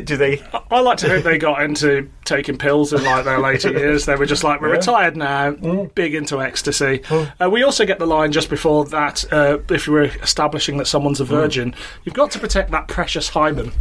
Do they... I like to think they got into taking pills in like their later years. They were just like, we're retired now, big into ecstasy. We also get the line just before that, if you were establishing that someone's a virgin, you've got to protect that precious hymen.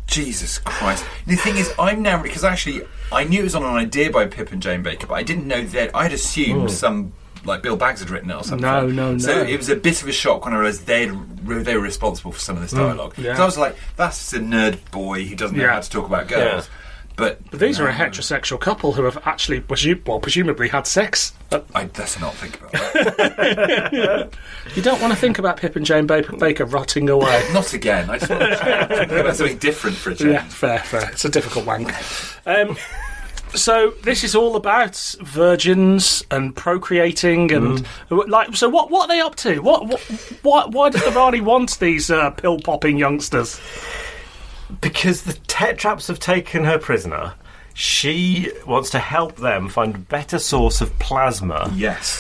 Jesus Christ. The thing is, I'm now... Because actually, I knew it was on an idea by Pip and Jane Baker, but I didn't know that... I'd assumed some... Like Bill Baggs had written it or something. No. So it was a bit of a shock when I realised they were responsible for some of this dialogue. Yeah. So I was like, that's just a nerd boy who doesn't know how to talk about girls. Yeah. But these are a heterosexual couple who have actually, presumably had sex. Let's not think about that. You don't want to think about Pip and Jane Baker rotting away. Not again. I just want to think about something different for a change. Yeah, fair. It's a difficult wank. So this is all about virgins and procreating and So what are they up to? Why does the Rani want these pill popping youngsters? Because the Tetraps have taken her prisoner. She wants to help them find a better source of plasma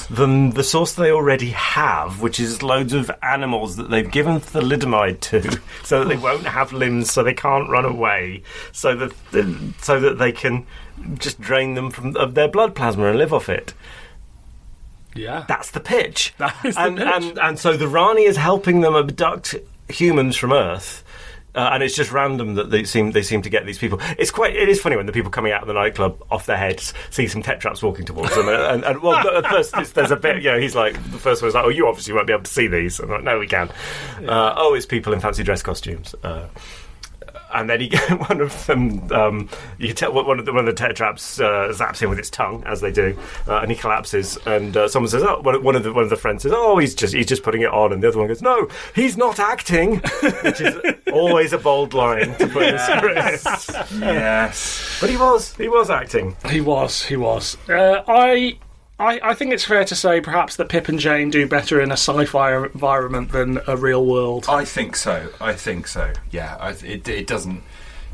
than the source they already have, which is loads of animals that they've given thalidomide to, so that they won't have limbs, so they can't run away, so that they can just drain them of their blood plasma and live off it. Yeah, that's the pitch. That is the pitch. And so the Rani is helping them abduct humans from Earth. And it's just random that they seem to get these people. It is funny when the people coming out of the nightclub off their heads see some Tetraps walking towards them, and at first there's a bit. He's like, the first one is like, oh, you obviously won't be able to see these. I'm like, no, we can. Yeah. It's people in fancy dress costumes. And then one of them, you can tell one of the Tetraps zaps him with its tongue, as they do, and he collapses. And someone says, "Oh," one of the friends says, "Oh, he's just putting it on," and the other one goes, "No, he's not acting," which is always a bold line to put in a script. Yes, but he was acting. He was. I think it's fair to say perhaps that Pip and Jane do better in a sci-fi environment than a real world. I think so. Yeah, it doesn't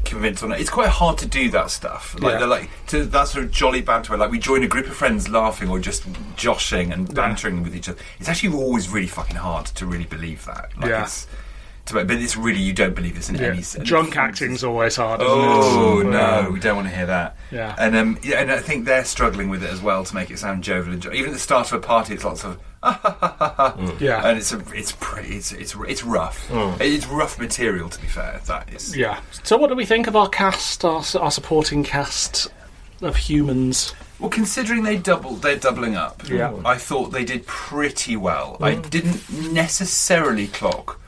convince on it. It's quite hard to do that stuff. To that sort of jolly banter where we join a group of friends laughing or just joshing and bantering with each other. It's actually always really fucking hard to really believe that. But it's really, you don't believe this in any sense. Drunk acting's always hard, isn't it? No, we don't want to hear that. Yeah. And I think they're struggling with it as well to make it sound jovial. Even at the start of a party, it's lots of yeah, and it's rough. It's rough material, to be fair. That is. Yeah. So what do we think of our cast, our supporting cast of humans? Well, considering they're doubling up. Yeah. I thought they did pretty well. I didn't necessarily clock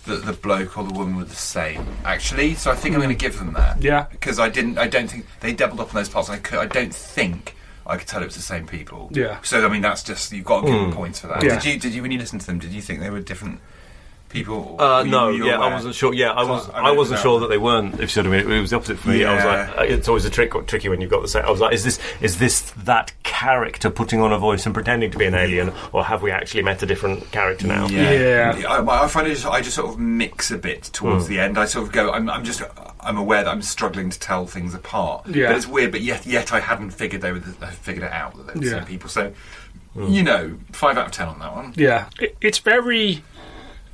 that the bloke or the woman were the same, actually. So I think I'm going to give them that. Yeah. Because I don't think they doubled up on those parts. I don't think I could tell it was the same people. Yeah. So I mean, that's just, you've got to give them points for that. Yeah. Did you when you listened to them? Did you think they were different people? No. Yeah, I wasn't sure. Yeah, I wasn't sure that they weren't. If you sort of mean, it was the opposite for me. Yeah. I was like, it's always tricky when you've got the same. I was like, is this that character putting on a voice and pretending to be an alien, or have we actually met a different character now? Yeah. I find I just sort of mix a bit towards the end. I sort of go, I'm aware that I'm struggling to tell things apart. Yeah. But it's weird. But yet I hadn't figured figured it out that they were the same people. So 5 out of 10 on that one. Yeah. It's very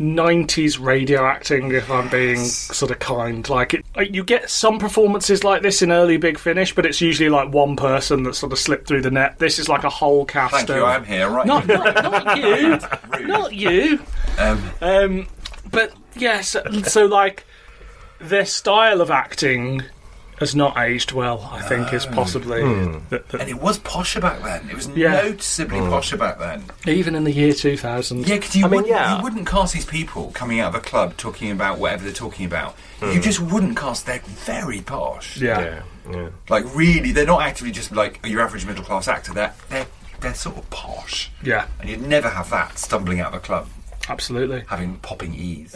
90s radio acting, if I'm being sort of kind. You get some performances like this in early Big Finish, but it's usually like one person that sort of slipped through the net. This is like a whole cast. Thank you, I'm here, right? Not you. Not you. But yes, so like their style of acting has not aged well, I think, is possibly... And it was posher back then. It was noticeably posher back then. Even in the year 2000. Yeah, because you wouldn't cast these people coming out of a club talking about whatever they're talking about. You just wouldn't cast. They're very posh. Yeah. Like, really, they're not actively just like your average middle-class actor. They're sort of posh. Yeah. And you'd never have that stumbling out of a club. Absolutely. having popping ease.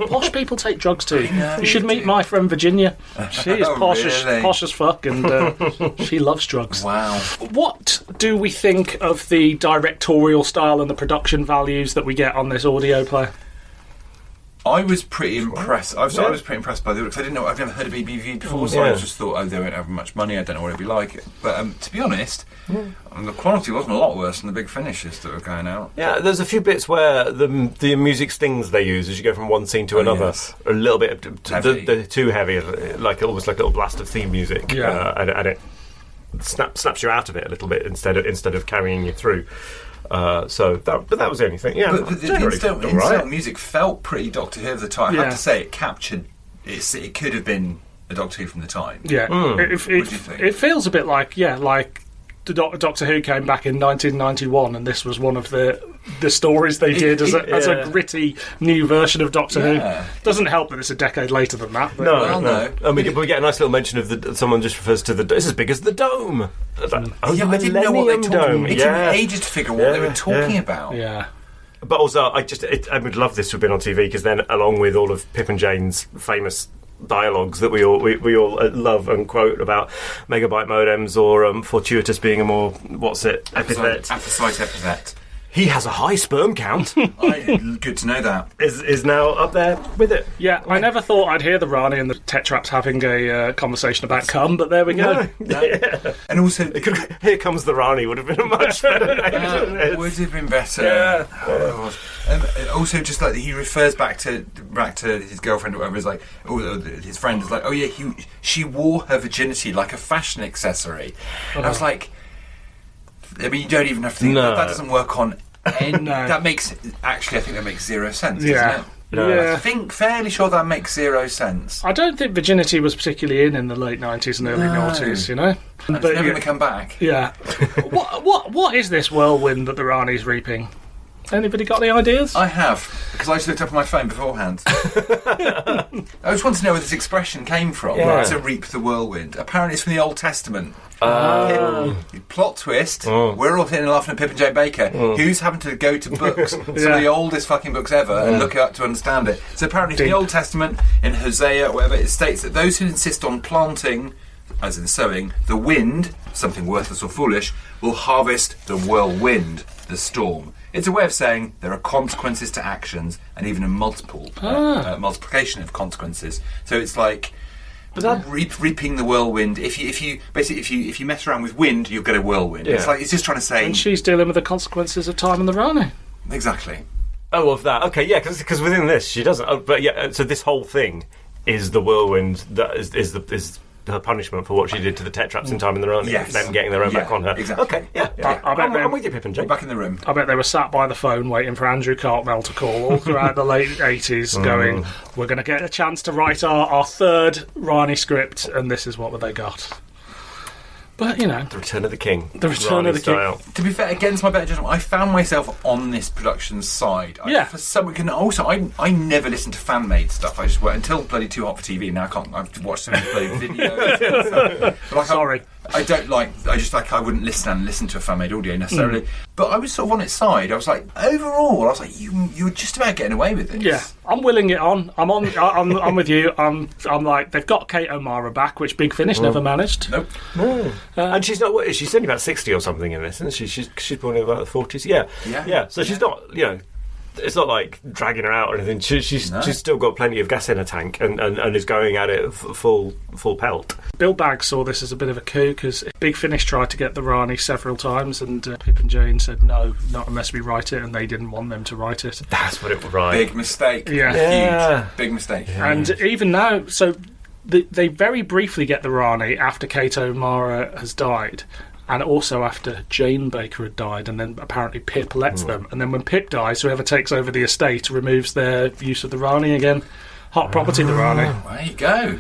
Posh people take drugs too. You should meet my friend Virginia. She is posh as fuck, and she loves drugs. Wow. What do we think of the directorial style and the production values that we get on this audio player? I was pretty impressed. I was pretty impressed by the because I didn't know. I've never heard of EBV before, so I just thought, they won't have much money. I don't know what it'd be like. But to be honest, the quality wasn't a lot worse than the big finishes that were going out. Yeah, there's a few bits where the music stings they use as you go from one scene to another a little bit they're too heavy, like almost like a little blast of theme music, and it snaps you out of it a little bit instead of carrying you through. But that was the only thing. Yeah, but the incidental music felt pretty Doctor Who of the time. I have to say, it captured. It could have been a Doctor Who from the time. Yeah, what do you think? It feels a bit like the Doctor Who came back in 1991, and this was one of the stories they did as a gritty new version of Doctor Who. Doesn't help that it's a decade later than that. But No. I mean, we get a nice little mention of someone just refers to it's as big as the dome. I didn't know what they were talking. It took me ages to figure what they were talking about. Yeah. But also, I would love this to have been on TV, because then, along with all of Pip and Jane's famous dialogues that we all love and quote about megabyte modems or fortuitous being a more epithet. Apposite epithet. He has a high sperm count. Good to know that. Is now up there with it. Yeah, I never thought I'd hear the Rani and the Tetraps having a conversation about cum, but there we go. And also, Here Comes the Rani would have been a much better name. would have been better. Yeah. Also, just like he refers back to his girlfriend or whatever, is like, his friend is like, she wore her virginity like a fashion accessory. And I was like, I mean, you don't even have to think that doesn't work on any. I think that makes zero sense, doesn't it? Yeah. I think fairly sure that makes zero sense. I don't think virginity was particularly in the late 90s and early noughties, you know? But it's never going to come back. Yeah. What is this whirlwind that the Rani's reaping? Anybody got any ideas? I have, because I just looked up on my phone beforehand. I just want to know where this expression came from. To reap the whirlwind. Apparently it's from the Old Testament. Plot twist, we're all sitting and laughing at Pip and Jane Baker, who's having to go to books, some of the oldest fucking books ever, and look it up to understand it. So apparently from the Old Testament, in Hosea, whatever, it states that those who insist on planting, as in sowing, the wind, something worthless or foolish, will harvest the whirlwind, the storm. It's a way of saying there are consequences to actions, and even a multiplication of consequences. So it's like reaping the whirlwind. If you mess around with wind, you'll get a whirlwind. Yeah. It's just trying to say. And she's dealing with the consequences of time in the Rani. Exactly. Oh, of that. Okay, yeah, because within this she doesn't. Oh, but yeah, so this whole thing is the whirlwind that is her punishment for what she did to the Tetraps in Time in the Rani. Yes. Them getting their own back on her. Exactly. Okay, yeah. I'm with you, Pip and Jane. Back in the room. I bet they were sat by the phone waiting for Andrew Cartmel to call all throughout the late 80s going, we're going to get a chance to write our third Rani script, and this is what they got. But, you know... The Return of the King. The Return of the King. To be fair, against my better judgment, I found myself on this production side. For some reason, also, I never listened to fan-made stuff. I just went until bloody Too Hot for TV. Now I can't. I've watched so many bloody videos. But Sorry. I wouldn't listen to a fan-made audio necessarily. But I was sort of on its side. I was like, overall, I was like, you were just about getting away with this. Yeah, I'm willing it on. I'm with you. I'm like, they've got Kate O'Mara back, which Big Finish never managed. Nope. And she's not. What is she? She's only about 60 or something in this, isn't she? She's born in about the 40s. Yeah. So she's not. You know, it's not like dragging her out or anything. She's still got plenty of gas in her tank and is going at it full pelt. Bill Baggs saw this as a bit of a coup because Big Finish tried to get the Rani several times, and Pip and Jane said no, not unless we write it, and they didn't want them to write it. That's what it was. Right. Big mistake. Yeah. Huge. Big mistake. Yeah. And even now, so they very briefly get the Rani after Kate O'Mara has died. And also after Jane Baker had died, and then apparently Pip lets them. And then when Pip dies, whoever takes over the estate removes their use of the Rani again. Hot property, the Rani. There you go.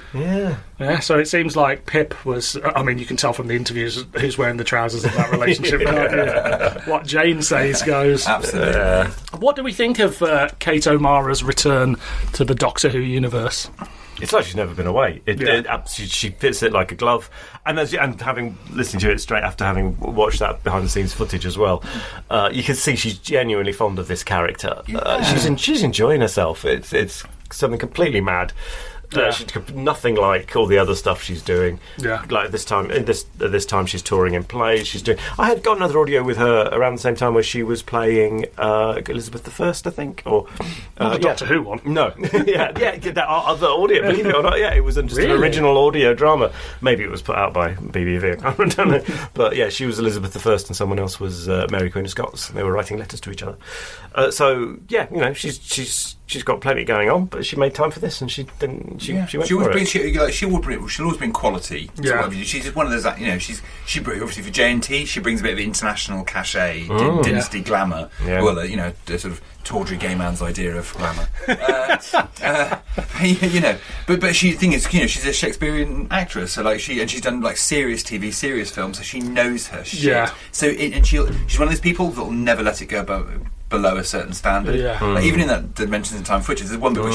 Yeah, so it seems like Pip was... I mean, you can tell from the interviews who's wearing the trousers in that relationship. What Jane says goes. Absolutely. What do we think of Kate O'Mara's return to the Doctor Who universe? It's like she's never been away. She fits it like a glove. And having listened to it straight after having watched that behind the scenes footage as well, you can see she's genuinely fond of this character. She's enjoying herself. It's something completely mad. She's nothing like all the other stuff she's doing. Yeah. Like this time she's touring in plays. I had got another audio with her around the same time where she was playing Elizabeth I, I think, or the Doctor Who one. No, that other audio. Believe it or not, it was just an original audio drama. Maybe it was put out by BBV. I don't know, but yeah, she was Elizabeth I, and someone else was Mary Queen of Scots. They were writing letters to each other. So yeah, she's got plenty going on, but she made time for this, and she went for it. She'll always bring quality. Yeah. She's just one of those. She obviously for J&T, she brings a bit of international cachet, dynasty glamour. Yeah. Well, the sort of tawdry gay man's idea of glamour. But she, the thing is, she's a Shakespearean actress, so she's done like serious TV, serious films, so she knows her shit. Yeah. So she's one of those people that will never let it go below a certain standard. Yeah. Like, even in that Dimensions in Time footage, there's one bit where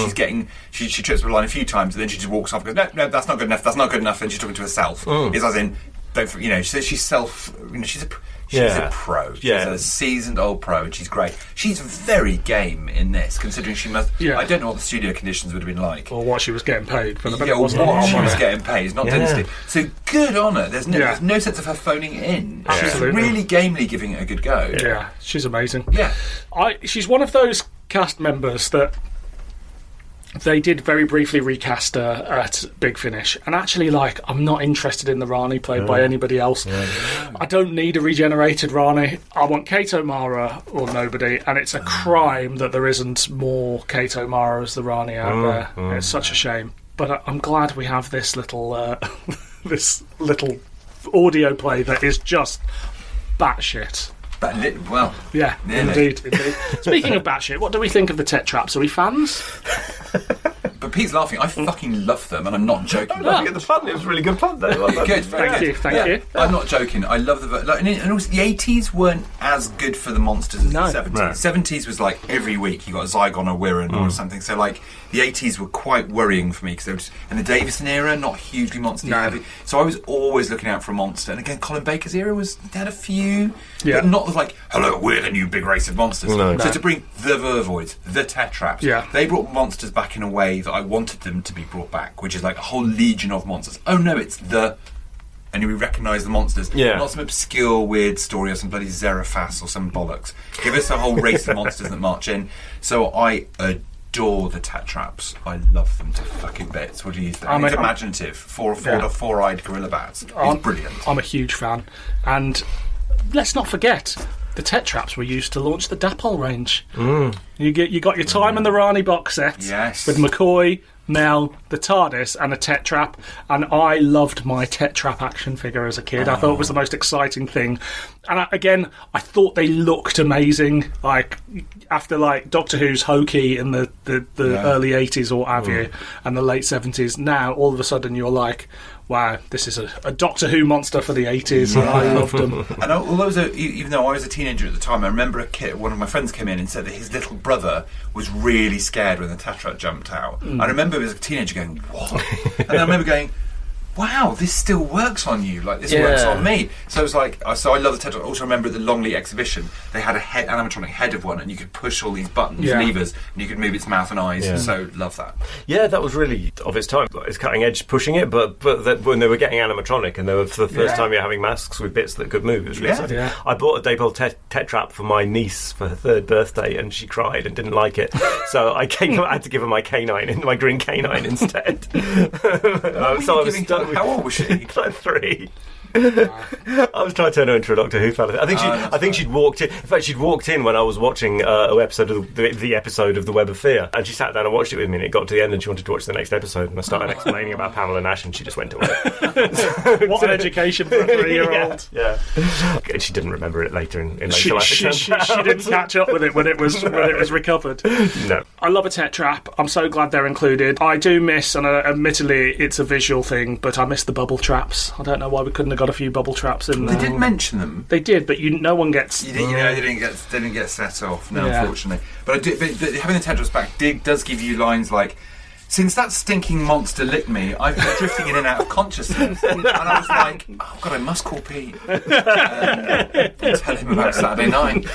she trips over the line a few times, and then she just walks off and goes, no, that's not good enough, and she's talking to herself. It's as in, she's self, she's a pro. She's a seasoned old pro, and she's great. She's very game in this, considering she must. I don't know what the studio conditions would have been like, or what she was getting paid for the what she was getting paid. It's not dynasty. So good on her. There's no sense of her phoning it in. She's really gamely giving it a good go. Yeah, she's amazing. Yeah, she's one of those cast members that they did very briefly recast her at Big Finish, and actually, I'm not interested in the Rani played by anybody else. I don't need a regenerated Rani. I want Kate O'Mara or nobody, and it's a crime that there isn't more Kate O'Mara as the Rani out there. It's such a shame. But I'm glad we have this little this little audio play that is just batshit. Well, yeah, indeed. Speaking of batshit, what do we think of the Tet Traps? Are we fans? But Pete's laughing. I fucking love them, and I'm not joking. I'm laughing at the fun. It was really good fun, though. Good, Thank you. I'm not joking. I love and also the 80s weren't as good for the monsters as the 70s. No. 70s was like every week you got a Zygon or Wirren or something. So the 80s were quite worrying for me because they were just, and the Davison era, not hugely monster heavy. So I was always looking out for a monster. And again, Colin Baker's era had a few, but not hello, we're the new big race of monsters. No. So to bring the Vervoids, the Tet Traps, they brought monsters back in a way that I wanted them to be brought back, which is like a whole legion of monsters. Oh no, it's and we recognise the monsters. Not some obscure weird story or some bloody Zeraphas or some bollocks. Give us a whole race of monsters that march in. So I adore the Tet Traps. I love them to fucking bits. What do you think? It's imaginative. Four-eyed gorilla bats. It's brilliant. I'm a huge fan. And let's not forget, the Tet Traps were used to launch the Dapol range. You got your Time and the Rani box set with McCoy, Mel, the TARDIS, and a Tet Trap. And I loved my Tet Trap action figure as a kid. I thought it was the most exciting thing. And I thought they looked amazing. After Doctor Who's hokey in the early 80s or have you, and the late 70s, now all of a sudden you're like, wow, this is a Doctor Who monster for the 80s. I loved them. And although even though I was a teenager at the time, I remember one of my friends came in and said that his little brother was really scared when the Tet Trap jumped out. I remember as a teenager going, what? And I remember going, wow, this still works on you. This works on me. So it was so I love the Tet Trap. I also remember at the Longley exhibition, they had animatronic head of one, and you could push all these buttons, levers, and you could move its mouth and eyes. So love that. Yeah, that was really of its time. It's cutting edge pushing it, but when they were getting animatronic, and they were for the first time you're having masks with bits that could move, it was really exciting. Yeah. I bought a Dapol Tet Trap for my niece for her 3rd birthday, and she cried and didn't like it. So I had to give her my canine, my green canine instead. How old was she? 3. I was trying to turn her into a Doctor Who fan. I think she'd walked in. In fact, she'd walked in when I was watching an episode of the episode of The Web of Fear, and she sat down and watched it with me. And it got to the end, and she wanted to watch the next episode. And I started explaining about Pamela Nash, and she just went away. What an education for a 3-year-old! Yeah. And she didn't remember it later in later life. She didn't catch up with it when it was recovered. No. I love a Tet Trap. I'm so glad they're included. I do miss, and admittedly, it's a visual thing, but I miss the bubble traps. I don't know why we couldn't have got a few bubble traps in there. They did mention them. They did, but no one gets. They didn't get set off. No, unfortunately. But having the Tet Traps back does give you lines like, Since that stinking monster licked me, I've been drifting in and out of consciousness. And I was like, oh, God, I must call Pete. And tell him about Saturday night.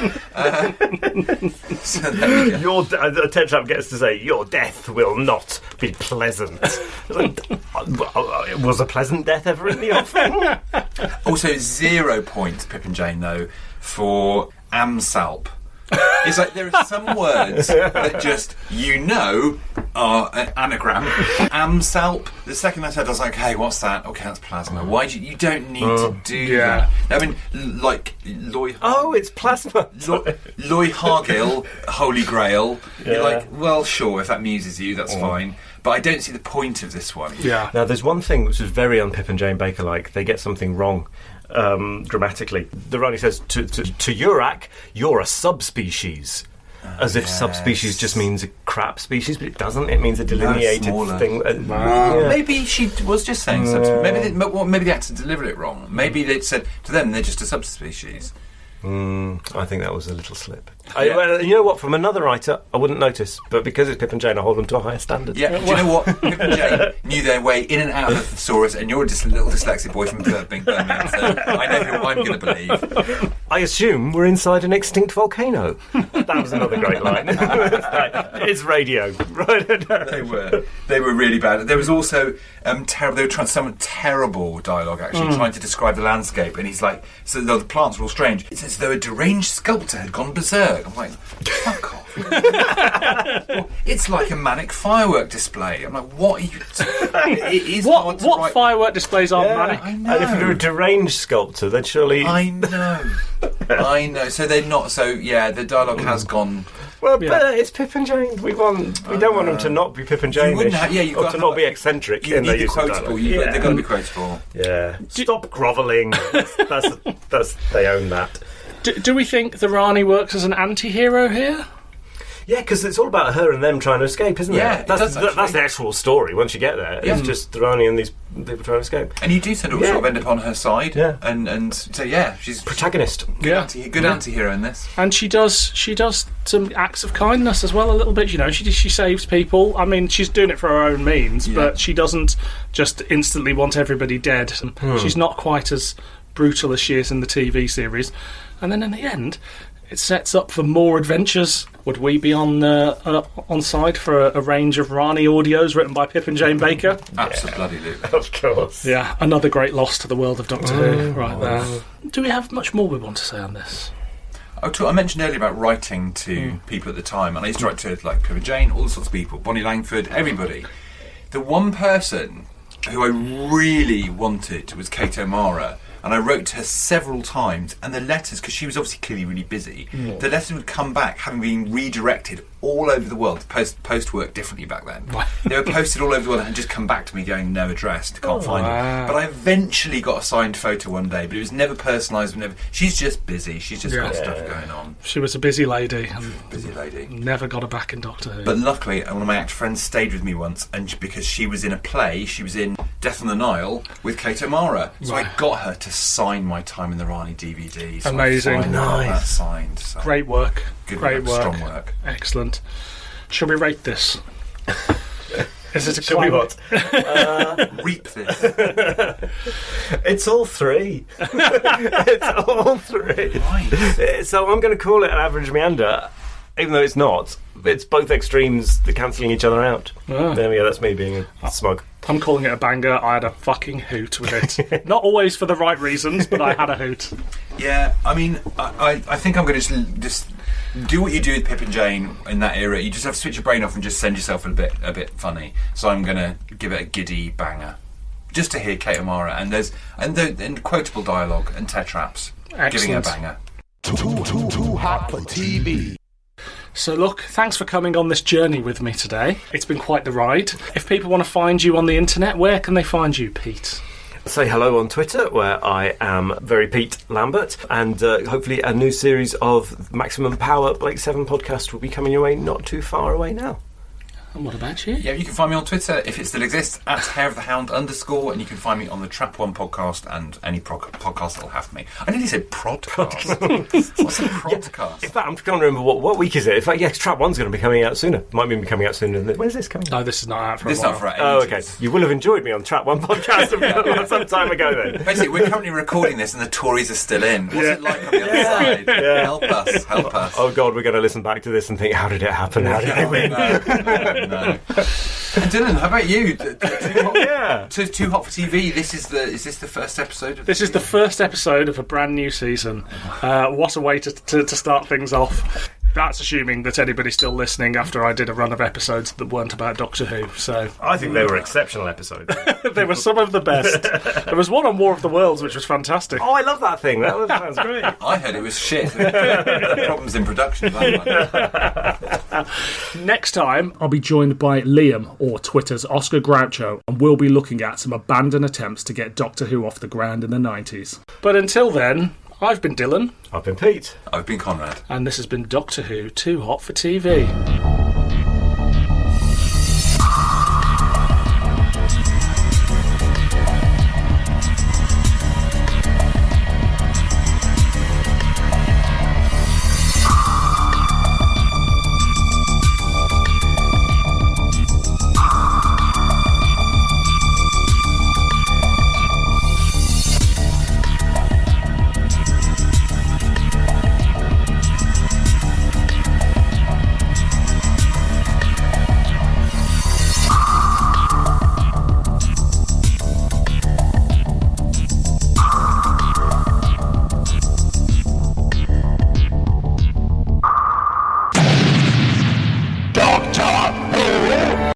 So there we go. The Tetrap gets to say, your death will not be pleasant. Was a pleasant death ever in the offing? Also, 0 points, Pip and Jane, though, for Amsalp. It's like there are some words that just, are an anagram. Amsalp. The second I said, I was like, hey, what's that? Okay, that's plasma. Why do you don't need to do that. I mean, like, Loy... Oh, it's plasma. Loy Hargill, Holy Grail. You're like, well, sure, if that amuses you, that's fine. But I don't see the point of this one. Yeah. Now, there's one thing which is very on Pip and Jane Baker-like. They get something wrong. Dramatically, the Rani says to Urak, you're a subspecies, as if subspecies just means a crap species, but it doesn't. It means a delineated thing. Maybe she was just saying subspecies. Maybe they had to deliver it wrong. Maybe they said to them they're just a subspecies. I think that was a little slip. Well, you know what? From another writer, I wouldn't notice, but because it's Pip and Jane, I hold them to a higher standard. Yeah, do you know what? Pip and Jane knew their way in and out of the thesaurus, and you're just a little dyslexic boy from Birmingham, so I know who I'm going to believe. I assume we're inside an extinct volcano. That was another great line. It's radio. They were really bad. There was also terrible. They were trying some terrible dialogue, actually, trying to describe the landscape, and he's like, so the plants were all strange. It's as though a deranged sculptor had gone berserk. I'm like, fuck off. It's like a manic firework display. I'm like, what are you doing? It is hard to What write. Firework displays aren't manic? I know. And if you're a deranged sculptor, then surely... I know. So they're not. So yeah, the dialogue has gone. Well, but it's Pip and Jane. We don't want them to not be Pip and Jane. You've got to to not be eccentric. You in their need the use of quotable. dialogue. They've got to be quotable. Yeah. Stop grovelling. That's they own that. Do we think the Rani works as an anti-hero here? Yeah, because it's all about her and them trying to escape, isn't Yeah, it? it does, That's the actual story. Once you get there, it's just Rani and these people trying to escape. And you do sort of end up on her side. Yeah. And so yeah, she's Protagonist. good anti-hero in this. And she does some acts of kindness as well, a little bit. You know, she saves people. I mean, she's doing it for her own means, but she doesn't just instantly want everybody dead. She's not quite as brutal as she is in the TV series. And then in the end, it sets up for more adventures. Would we be on side for a range of Rani audios written by Pip and Jane Baker? Absolutely. Of course. Yeah, another great loss to the world of Doctor Who right there. Do we have much more we want to say on this? I mentioned earlier about writing to people at the time, and I used to write to like Pip and Jane, all sorts of people, Bonnie Langford, everybody. The one person who I really wanted was Kate O'Mara. And I wrote to her several times, and the letters, because she was obviously clearly really busy, the letters would come back having been redirected all over the world. Post worked differently back then. They were posted all over the world and just come back to me going, no address, can't find it. But I eventually got a signed photo one day, but it was never personalised. She's just busy. She's just got stuff going on. She was a busy lady. Busy lady. Never got her back in Doctor Who. But luckily, one of my actor friends stayed with me once, and because she was in a play, she was in Death on the Nile with Kate O'Mara. So I got her to sign my time in the Rani DVD. So amazing. That signed. So. Great work. Great work. Strong work. Excellent. Shall we rate this? Is it a Shall we what? Reap this. It's all three. It's all three. Right. So I'm going to call it an average meander, even though it's not. It's both extremes, they're cancelling each other out. There we go, that's me being a smug. I'm calling it a banger. I had a fucking hoot with it. Not always for the right reasons, but I had a hoot. Yeah, I mean, I think I'm going to just do what you do with Pip and Jane in that era. You just have to switch your brain off and just send yourself a bit funny. So I'm going to give it a giddy banger, just to hear Kate O'Mara and quotable dialogue and tetraps giving it a banger. Too hot for TV. So look, thanks for coming on this journey with me today. It's been quite the ride. If people want to find you on the internet, where can they find you, Pete? Say hello on Twitter, where I am Very Pete Lambert, and hopefully a new series of Maximum Power Blake 7 podcast will be coming your way not too far away now. And what about you? Yeah, you can find me on Twitter, if it still exists, at hairofthehound_, and you can find me on the Trap One podcast and any podcast that'll have me. I nearly said prodcast. What's a prodcast? In fact, I'm trying to remember what week is it. In fact, yeah, 'cause Trap 1's going to be coming out sooner. Might be coming out sooner than... When's this coming out? No, this is not out for This a is while. not for ages. Oh, okay. You will have enjoyed me on Trap 1 podcast some time ago then. Basically, we're currently recording this and the Tories are still in. What's it like on the other side? Yeah. Help us. Oh, God, we're going to listen back to this and think, how did it happen? How did they win? No. And Dylan, how about you? Yeah. Too Hot for TV. Is this the first episode? This is the first episode of a brand new season. What a way to start things off. That's assuming that anybody's still listening after I did a run of episodes that weren't about Doctor Who. So I think they were exceptional episodes. they were some of the best. There was one on War of the Worlds, which was fantastic. Oh, I love that thing. That was great. I heard it was shit. Problems in production. That one. Next time, I'll be joined by Liam, or Twitter's Oscar Groucho, and we'll be looking at some abandoned attempts to get Doctor Who off the ground in the 90s. but until then, I've been Dylan, I've been Pete. I've been Conrad. and this has been Doctor Who Too Hot for TV.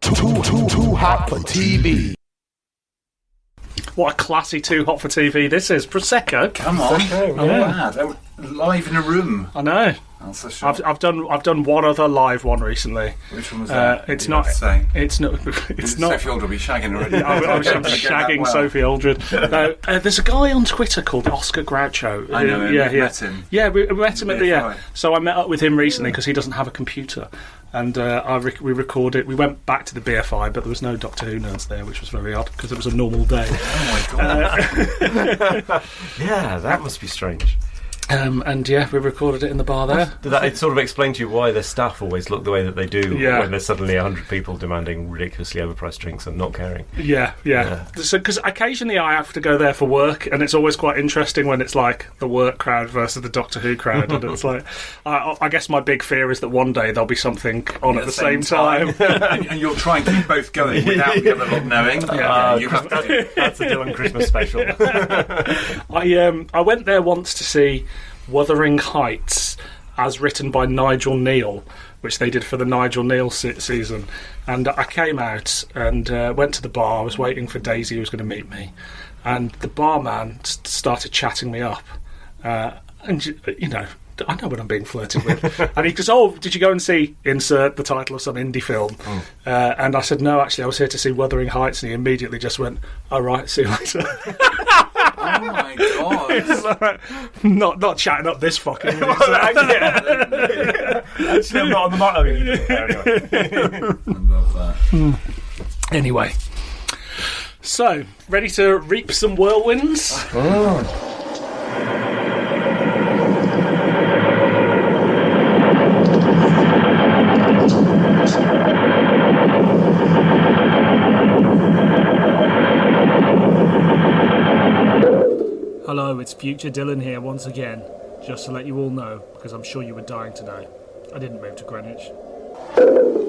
Too hot for TV. What a classy Too Hot for TV this is. Prosecco. Come on. Okay, I'm yeah. mad. I'm live in a room. I know. That's a shot. I've done one other live one recently. Which one was that? It's You not. have to say. It's not. It's not. Sophie Aldred will be shagging already. I'm Get that shagging well. Sophie Aldred. No, there's a guy on Twitter called Oscar Groucho. I know him. Yeah, We've yeah. met him. Yeah, we met him at the. BFI. So I met up with him recently because he doesn't have a computer, and we recorded. We went back to the BFI, but there was no Doctor Who nerds there, which was very odd because it was a normal day. Oh my god. Yeah, that must be strange. And yeah, we recorded it in the bar there. Did that sort of explain to you why the staff always look the way that they do Yeah. when there's suddenly 100 people demanding ridiculously overpriced drinks and not caring? Yeah. So, because occasionally I have to go there for work, and it's always quite interesting when it's like the work crowd versus the Doctor Who crowd, and it's like, I guess my big fear is that one day there'll be something on at the same time. and you'll try and keep both going without the other lot knowing. You have to. That's a Dylan Christmas special. I went there once to see Wuthering Heights, as written by Nigel Neal, which they did for the Nigel Neal season. And I came out and went to the bar. I was waiting for Daisy, who was going to meet me. And the barman started chatting me up. And, you know, I know when I'm being flirted with. And he goes, "Oh, did you go and see," insert the title of some indie film? And I said, "No, actually, I was here to see Wuthering Heights." And he immediately just went, "All right, see you later." Oh my god. not chatting up this fucking. Actually, I'm not on the motto. I love that. Anyway, so ready to reap some whirlwinds? Hello, it's Future Dylan here once again. Just to let you all know, because I'm sure you were dying to know, I didn't move to Greenwich.